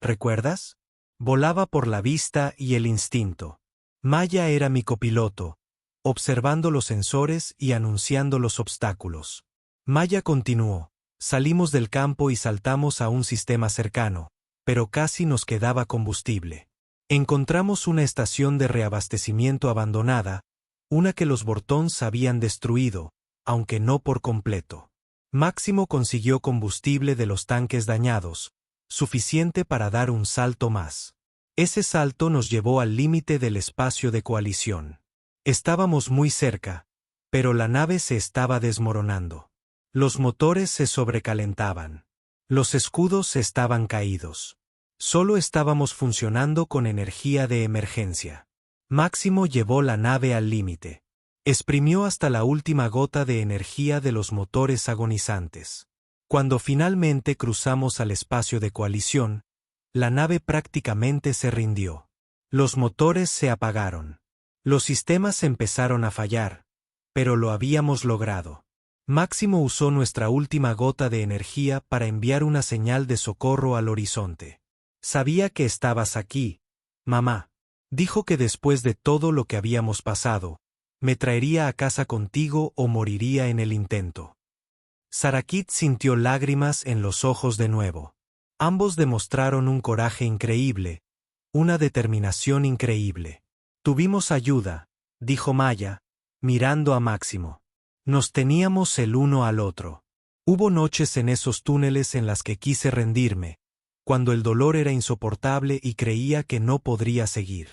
¿Recuerdas? Volaba por la vista y el instinto. Maya era mi copiloto, observando los sensores y anunciando los obstáculos. Maya continuó. Salimos del campo y saltamos a un sistema cercano, pero casi nos quedaba combustible. Encontramos una estación de reabastecimiento abandonada, una que los Vortons habían destruido, aunque no por completo. Máximo consiguió combustible de los tanques dañados, suficiente para dar un salto más. Ese salto nos llevó al límite del espacio de coalición. Estábamos muy cerca, pero la nave se estaba desmoronando. Los motores se sobrecalentaban. Los escudos estaban caídos. Solo estábamos funcionando con energía de emergencia. Máximo llevó la nave al límite. Exprimió hasta la última gota de energía de los motores agonizantes. Cuando finalmente cruzamos al espacio de coalición, la nave prácticamente se rindió. Los motores se apagaron. Los sistemas empezaron a fallar, pero lo habíamos logrado. Máximo usó nuestra última gota de energía para enviar una señal de socorro al horizonte. Sabía que estabas aquí, mamá. Dijo que después de todo lo que habíamos pasado, me traería a casa contigo o moriría en el intento. Sarakit sintió lágrimas en los ojos de nuevo. Ambos demostraron un coraje increíble, una determinación increíble. Tuvimos ayuda, dijo Maya, mirando a Máximo. Nos teníamos el uno al otro. Hubo noches en esos túneles en las que quise rendirme, cuando el dolor era insoportable y creía que no podría seguir.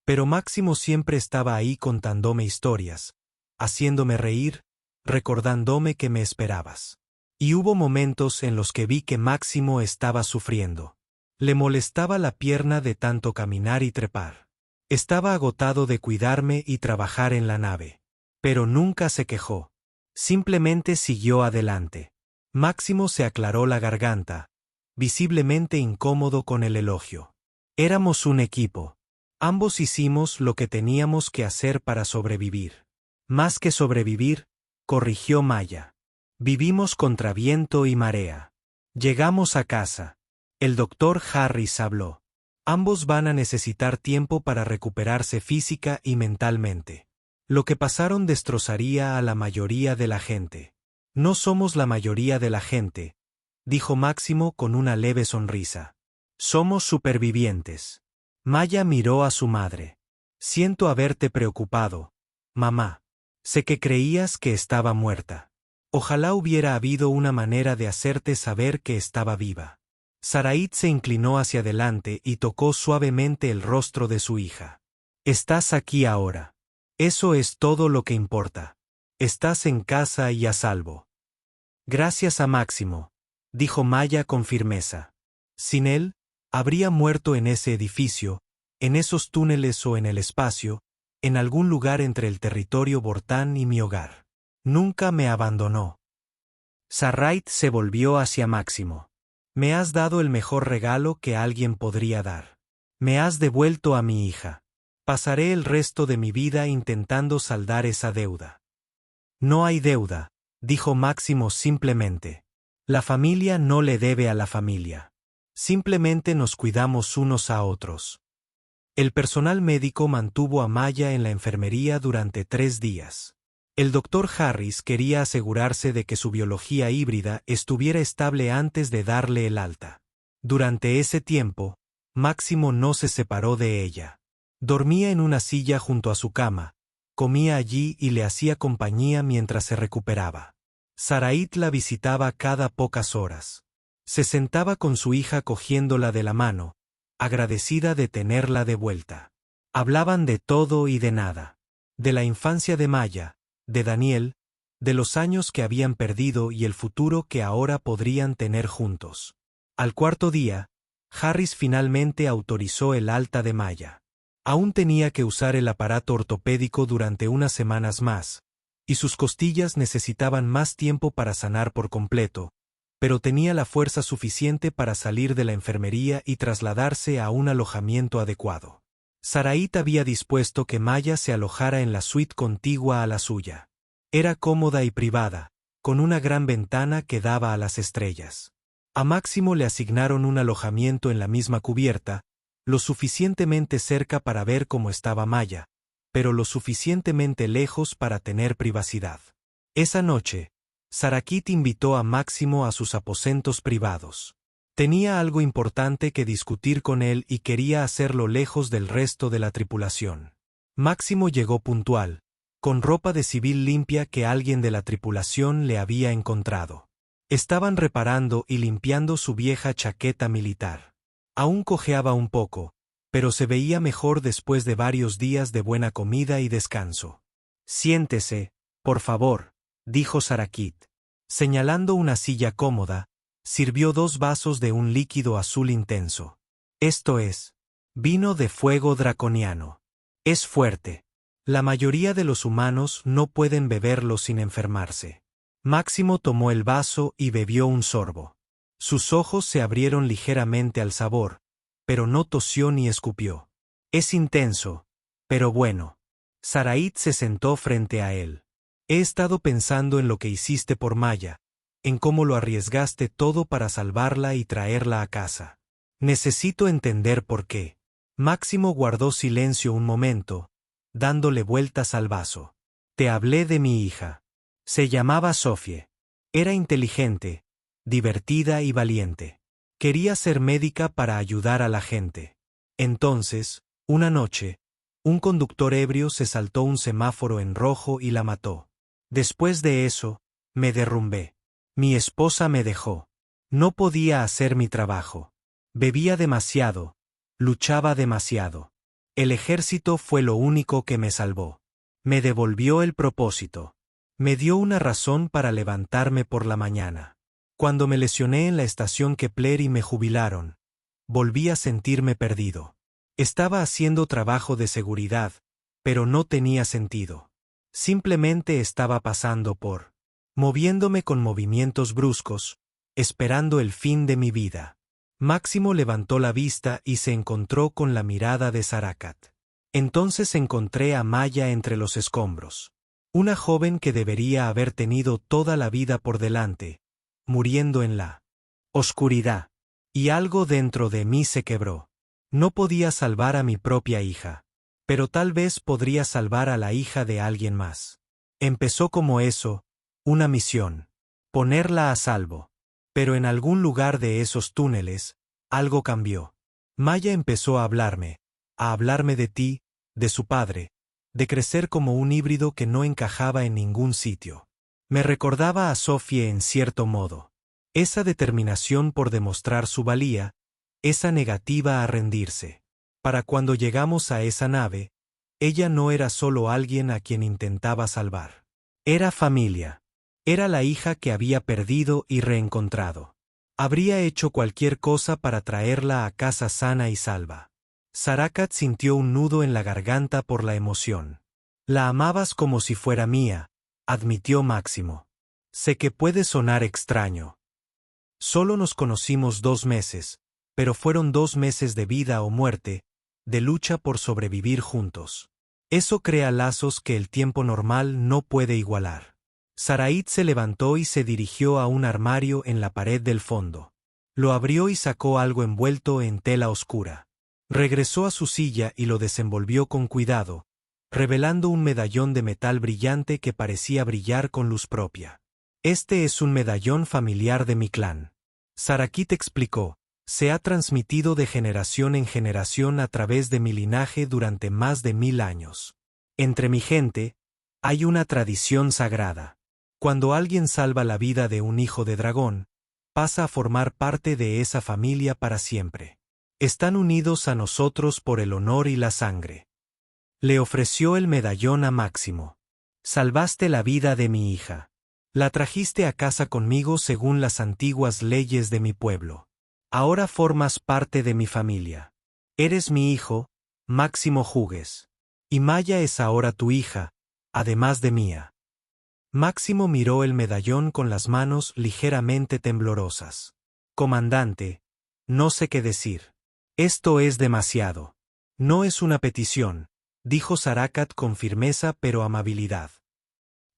Pero Máximo siempre estaba ahí contándome historias, haciéndome reír, recordándome que me esperabas. Y hubo momentos en los que vi que Máximo estaba sufriendo. Le molestaba la pierna de tanto caminar y trepar. Estaba agotado de cuidarme y trabajar en la nave. Pero nunca se quejó. Simplemente siguió adelante. Máximo se aclaró la garganta, visiblemente incómodo con el elogio. Éramos un equipo. Ambos hicimos lo que teníamos que hacer para sobrevivir. Más que sobrevivir, corrigió Maya. Vivimos contra viento y marea. Llegamos a casa. El doctor Harris habló. Ambos van a necesitar tiempo para recuperarse física y mentalmente. Lo que pasaron destrozaría a la mayoría de la gente. No somos la mayoría de la gente, dijo Máximo con una leve sonrisa. Somos supervivientes. Maya miró a su madre. Siento haberte preocupado, mamá. Sé que creías que estaba muerta. Ojalá hubiera habido una manera de hacerte saber que estaba viva. Sarait se inclinó hacia adelante y tocó suavemente el rostro de su hija. Estás aquí ahora. Eso es todo lo que importa. Estás en casa y a salvo. Gracias a Máximo, dijo Maya con firmeza. Sin él, habría muerto en ese edificio, en esos túneles o en el espacio, en algún lugar entre el territorio Vortan y mi hogar. Nunca me abandonó. Sarait se volvió hacia Máximo. Me has dado el mejor regalo que alguien podría dar. Me has devuelto a mi hija. Pasaré el resto de mi vida intentando saldar esa deuda. No hay deuda, dijo Máximo simplemente. La familia no le debe a la familia. Simplemente nos cuidamos unos a otros. El personal médico mantuvo a Maya en la enfermería durante 3 días. El doctor Harris quería asegurarse de que su biología híbrida estuviera estable antes de darle el alta. Durante ese tiempo, Máximo no se separó de ella. Dormía en una silla junto a su cama, comía allí y le hacía compañía mientras se recuperaba. Sarait la visitaba cada pocas horas. Se sentaba con su hija cogiéndola de la mano, agradecida de tenerla de vuelta. Hablaban de todo y de nada. De la infancia de Maya, de Daniel, de los años que habían perdido y el futuro que ahora podrían tener juntos. Al cuarto día, Harris finalmente autorizó el alta de Maya. Aún tenía que usar el aparato ortopédico durante unas semanas más, y sus costillas necesitaban más tiempo para sanar por completo, pero tenía la fuerza suficiente para salir de la enfermería y trasladarse a un alojamiento adecuado. Sarait había dispuesto que Maya se alojara en la suite contigua a la suya. Era cómoda y privada, con una gran ventana que daba a las estrellas. A Máximo le asignaron un alojamiento en la misma cubierta, lo suficientemente cerca para ver cómo estaba Maya, pero lo suficientemente lejos para tener privacidad. Esa noche, Sarakit invitó a Máximo a sus aposentos privados. Tenía algo importante que discutir con él y quería hacerlo lejos del resto de la tripulación. Máximo llegó puntual, con ropa de civil limpia que alguien de la tripulación le había encontrado. Estaban reparando y limpiando su vieja chaqueta militar. Aún cojeaba un poco, pero se veía mejor después de varios días de buena comida y descanso. «Siéntese, por favor», dijo Sarakit. Señalando una silla cómoda, sirvió 2 vasos de un líquido azul intenso. Esto es vino de fuego draconiano. Es fuerte. La mayoría de los humanos no pueden beberlo sin enfermarse. Máximo tomó el vaso y bebió un sorbo. Sus ojos se abrieron ligeramente al sabor, pero no tosió ni escupió. Es intenso, pero bueno. Sarait se sentó frente a él. He estado pensando en lo que hiciste por Maya, en cómo lo arriesgaste todo para salvarla y traerla a casa. Necesito entender por qué. Máximo guardó silencio un momento, dándole vueltas al vaso. Te hablé de mi hija. Se llamaba Sophie. Era inteligente, divertida y valiente. Quería ser médica para ayudar a la gente. Entonces, una noche, un conductor ebrio se saltó un semáforo en rojo y la mató. Después de eso, me derrumbé. Mi esposa me dejó. No podía hacer mi trabajo. Bebía demasiado. Luchaba demasiado. El ejército fue lo único que me salvó. Me devolvió el propósito. Me dio una razón para levantarme por la mañana. Cuando me lesioné en la estación Kepler y me jubilaron, volví a sentirme perdido. Estaba haciendo trabajo de seguridad, pero no tenía sentido. Simplemente estaba pasando por, moviéndome con movimientos bruscos, esperando el fin de mi vida. Máximo levantó la vista y se encontró con la mirada de Sarakat. Entonces encontré a Maya entre los escombros. Una joven que debería haber tenido toda la vida por delante, muriendo en la oscuridad. Y algo dentro de mí se quebró. No podía salvar a mi propia hija, pero tal vez podría salvar a la hija de alguien más. Empezó como eso, una misión. Ponerla a salvo. Pero en algún lugar de esos túneles, algo cambió. Maya empezó a hablarme de ti, de su padre, de crecer como un híbrido que no encajaba en ningún sitio. Me recordaba a Sophie en cierto modo. Esa determinación por demostrar su valía, esa negativa a rendirse. Para cuando llegamos a esa nave, ella no era solo alguien a quien intentaba salvar. Era familia. Era la hija que había perdido y reencontrado. Habría hecho cualquier cosa para traerla a casa sana y salva. Sarakat sintió un nudo en la garganta por la emoción. La amabas como si fuera mía, admitió Máximo. Sé que puede sonar extraño. Solo nos conocimos 2 meses, pero fueron 2 meses de vida o muerte, de lucha por sobrevivir juntos. Eso crea lazos que el tiempo normal no puede igualar. Sarait se levantó y se dirigió a un armario en la pared del fondo. Lo abrió y sacó algo envuelto en tela oscura. Regresó a su silla y lo desenvolvió con cuidado, revelando un medallón de metal brillante que parecía brillar con luz propia. Este es un medallón familiar de mi clan. Sarakit explicó, se ha transmitido de generación en generación a través de mi linaje durante más de 1000 años. Entre mi gente, hay una tradición sagrada. Cuando alguien salva la vida de un hijo de dragón, pasa a formar parte de esa familia para siempre. Están unidos a nosotros por el honor y la sangre. Le ofreció el medallón a Máximo. Salvaste la vida de mi hija. La trajiste a casa conmigo según las antiguas leyes de mi pueblo. Ahora formas parte de mi familia. Eres mi hijo, Máximo Hugues. Y Maya es ahora tu hija, además de mía. Máximo miró el medallón con las manos ligeramente temblorosas. Comandante, no sé qué decir. Esto es demasiado. No es una petición, dijo Sarakat con firmeza pero amabilidad.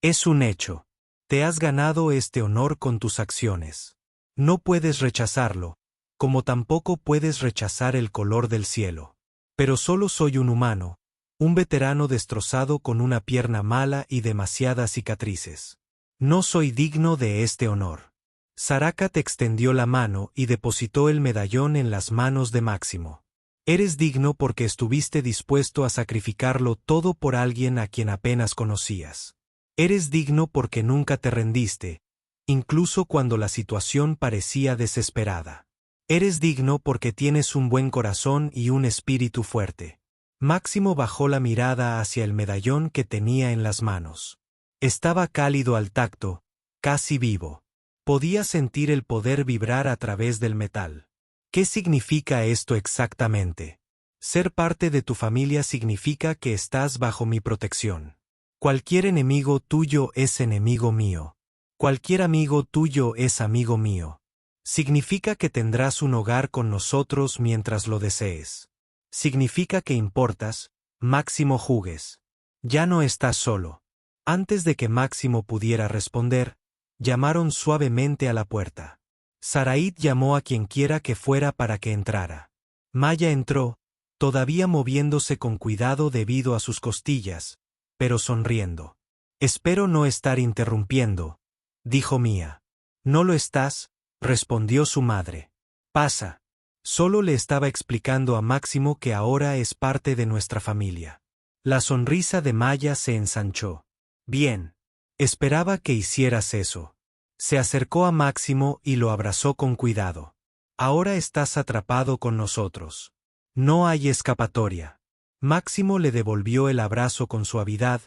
Es un hecho. Te has ganado este honor con tus acciones. No puedes rechazarlo, como tampoco puedes rechazar el color del cielo. Pero solo soy un humano, un veterano destrozado con una pierna mala y demasiadas cicatrices. No soy digno de este honor. Sarakat extendió la mano y depositó el medallón en las manos de Máximo. Eres digno porque estuviste dispuesto a sacrificarlo todo por alguien a quien apenas conocías. Eres digno porque nunca te rendiste, incluso cuando la situación parecía desesperada. Eres digno porque tienes un buen corazón y un espíritu fuerte. Máximo bajó la mirada hacia el medallón que tenía en las manos. Estaba cálido al tacto, casi vivo. Podía sentir el poder vibrar a través del metal. ¿Qué significa esto exactamente? Ser parte de tu familia significa que estás bajo mi protección. Cualquier enemigo tuyo es enemigo mío. Cualquier amigo tuyo es amigo mío. Significa que tendrás un hogar con nosotros mientras lo desees. Significa que importas, Máximo Hugues. Ya no estás solo. Antes de que Máximo pudiera responder, llamaron suavemente a la puerta. Saraid llamó a quien quiera que fuera para que entrara. Maya entró, todavía moviéndose con cuidado debido a sus costillas, pero sonriendo. Espero no estar interrumpiendo, dijo Mía. No lo estás, respondió su madre. Pasa. Solo le estaba explicando a Máximo que ahora es parte de nuestra familia. La sonrisa de Maya se ensanchó. Bien. Esperaba que hicieras eso. Se acercó a Máximo y lo abrazó con cuidado. Ahora estás atrapado con nosotros. No hay escapatoria. Máximo le devolvió el abrazo con suavidad,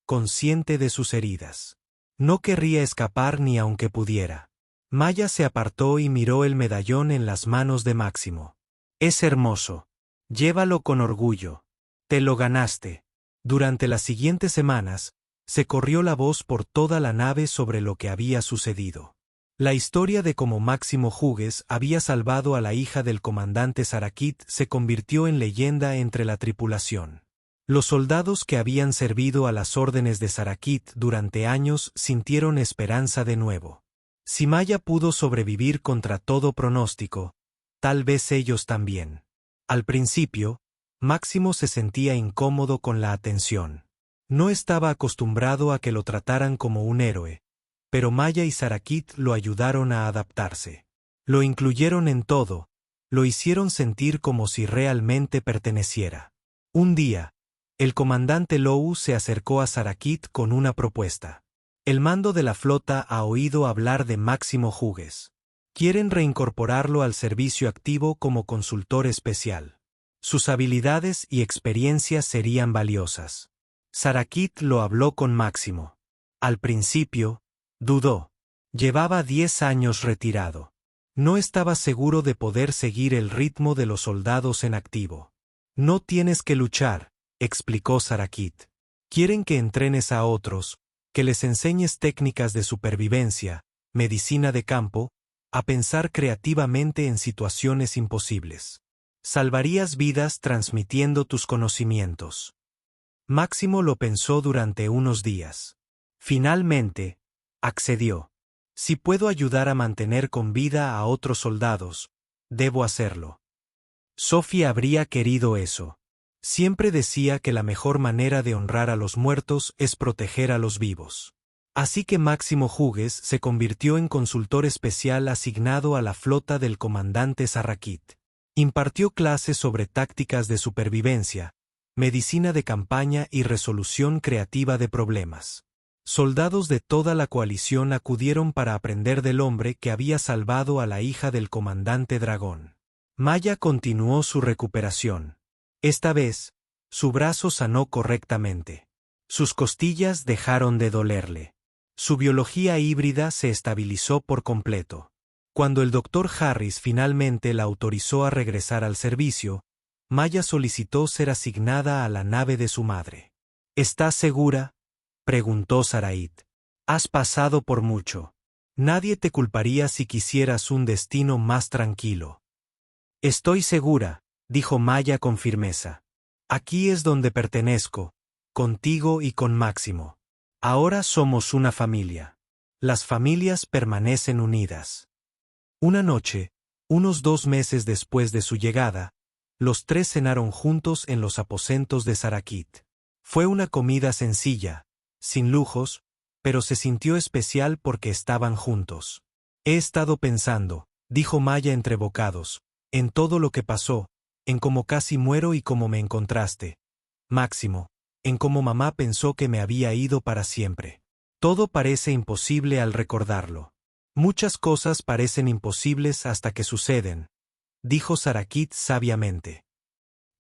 consciente de sus heridas. No querría escapar ni aunque pudiera. Maya se apartó y miró el medallón en las manos de Máximo. Es hermoso. Llévalo con orgullo. Te lo ganaste. Durante las siguientes semanas, se corrió la voz por toda la nave sobre lo que había sucedido. La historia de cómo Máximo Hugues había salvado a la hija del comandante Sarakit se convirtió en leyenda entre la tripulación. Los soldados que habían servido a las órdenes de Sarakit durante años sintieron esperanza de nuevo. Si Maya pudo sobrevivir contra todo pronóstico, tal vez ellos también. Al principio, Máximo se sentía incómodo con la atención. No estaba acostumbrado a que lo trataran como un héroe, pero Maya y Sarakit lo ayudaron a adaptarse. Lo incluyeron en todo, lo hicieron sentir como si realmente perteneciera. Un día, el comandante Lou se acercó a Sarakit con una propuesta. El mando de la flota ha oído hablar de Máximo Hugues. Quieren reincorporarlo al servicio activo como consultor especial. Sus habilidades y experiencias serían valiosas. Sarakit lo habló con Máximo. Al principio, dudó. Llevaba 10 años retirado. No estaba seguro de poder seguir el ritmo de los soldados en activo. No tienes que luchar, explicó Sarakit. Quieren que entrenes a otros, que les enseñes técnicas de supervivencia, medicina de campo, a pensar creativamente en situaciones imposibles. Salvarías vidas transmitiendo tus conocimientos. Máximo lo pensó durante unos días. Finalmente, accedió. Si puedo ayudar a mantener con vida a otros soldados, debo hacerlo. Sophie habría querido eso. Siempre decía que la mejor manera de honrar a los muertos es proteger a los vivos. Así que Máximo Hugues se convirtió en consultor especial asignado a la flota del comandante Sarakit. Impartió clases sobre tácticas de supervivencia, medicina de campaña y resolución creativa de problemas. Soldados de toda la coalición acudieron para aprender del hombre que había salvado a la hija del comandante dragón. Maya continuó su recuperación. Esta vez, su brazo sanó correctamente. Sus costillas dejaron de dolerle. Su biología híbrida se estabilizó por completo. Cuando el Dr. Harris finalmente la autorizó a regresar al servicio, Maya solicitó ser asignada a la nave de su madre. ¿Estás segura?, preguntó Sarait. Has pasado por mucho. Nadie te culparía si quisieras un destino más tranquilo. Estoy segura, dijo Maya con firmeza. Aquí es donde pertenezco, contigo y con Máximo. Ahora somos una familia. Las familias permanecen unidas. Una noche, unos 2 meses después de su llegada, los 3 cenaron juntos en los aposentos de Sarakit. Fue una comida sencilla, sin lujos, pero se sintió especial porque estaban juntos. He estado pensando, dijo Maya entre bocados, en todo lo que pasó, en cómo casi muero y cómo me encontraste. Máximo, en cómo mamá pensó que me había ido para siempre. Todo parece imposible al recordarlo. Muchas cosas parecen imposibles hasta que suceden, dijo Sarakit sabiamente.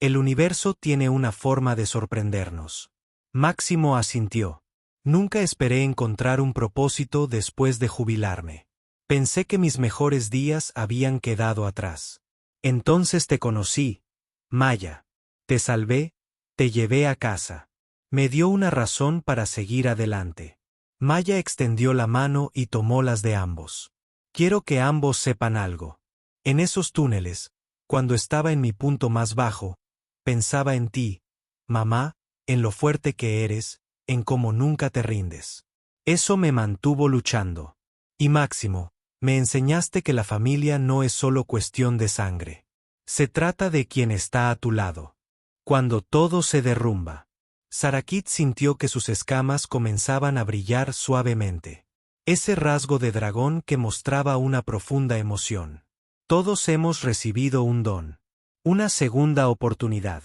El universo tiene una forma de sorprendernos. Máximo asintió. Nunca esperé encontrar un propósito después de jubilarme. Pensé que mis mejores días habían quedado atrás. Entonces te conocí, Maya. Te salvé, te llevé a casa. Me dio una razón para seguir adelante. Maya extendió la mano y tomó las de ambos. Quiero que ambos sepan algo. En esos túneles, cuando estaba en mi punto más bajo, pensaba en ti, mamá, en lo fuerte que eres, en cómo nunca te rindes. Eso me mantuvo luchando. Y Máximo, me enseñaste que la familia no es solo cuestión de sangre. Se trata de quien está a tu lado. Cuando todo se derrumba. Sarakit sintió que sus escamas comenzaban a brillar suavemente. Ese rasgo de dragón que mostraba una profunda emoción. Todos hemos recibido un don. Una segunda oportunidad.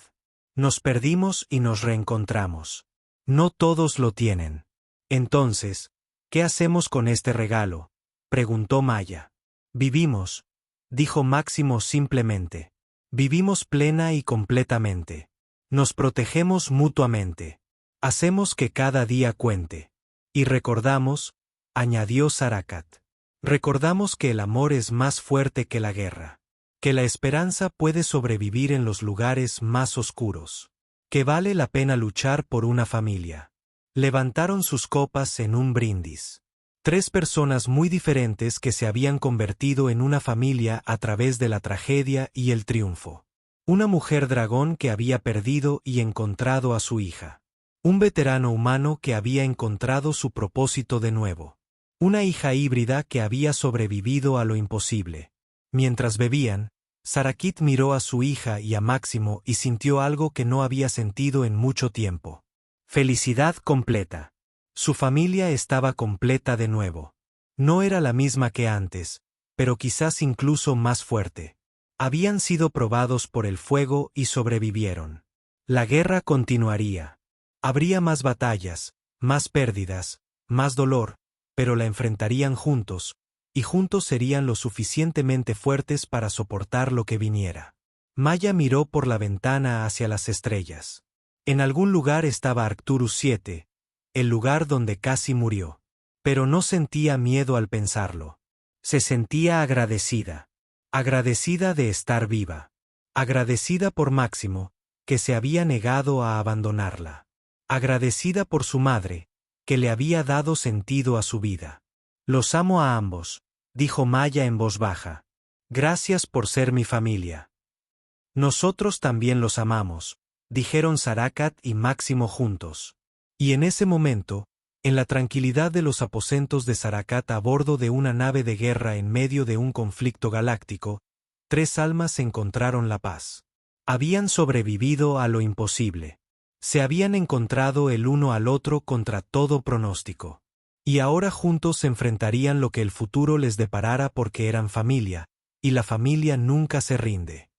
Nos perdimos y nos reencontramos. No todos lo tienen. Entonces, ¿qué hacemos con este regalo?, preguntó Maya. Vivimos, dijo Máximo simplemente. Vivimos plena y completamente. Nos protegemos mutuamente. Hacemos que cada día cuente. Y recordamos, añadió Sarakat. Recordamos que el amor es más fuerte que la guerra. Que la esperanza puede sobrevivir en los lugares más oscuros. Que vale la pena luchar por una familia. Levantaron sus copas en un brindis. 3 personas muy diferentes que se habían convertido en una familia a través de la tragedia y el triunfo. Una mujer dragón que había perdido y encontrado a su hija. Un veterano humano que había encontrado su propósito de nuevo. Una hija híbrida que había sobrevivido a lo imposible. Mientras bebían, Sarakit miró a su hija y a Máximo y sintió algo que no había sentido en mucho tiempo. Felicidad completa. Su familia estaba completa de nuevo. No era la misma que antes, pero quizás incluso más fuerte. Habían sido probados por el fuego y sobrevivieron. La guerra continuaría. Habría más batallas, más pérdidas, más dolor, pero la enfrentarían juntos, y juntos serían lo suficientemente fuertes para soportar lo que viniera. Maya miró por la ventana hacia las estrellas. En algún lugar estaba Arcturus 7, el lugar donde casi murió. Pero no sentía miedo al pensarlo. Se sentía agradecida. Agradecida de estar viva. Agradecida por Máximo, que se había negado a abandonarla. Agradecida por su madre, que le había dado sentido a su vida. Los amo a ambos, dijo Maya en voz baja. Gracias por ser mi familia. Nosotros también los amamos, dijeron Sarakat y Máximo juntos. Y en ese momento, en la tranquilidad de los aposentos de Sarakat a bordo de una nave de guerra en medio de un conflicto galáctico, 3 almas encontraron la paz. Habían sobrevivido a lo imposible. Se habían encontrado el uno al otro contra todo pronóstico. Y ahora juntos se enfrentarían lo que el futuro les deparara porque eran familia, y la familia nunca se rinde.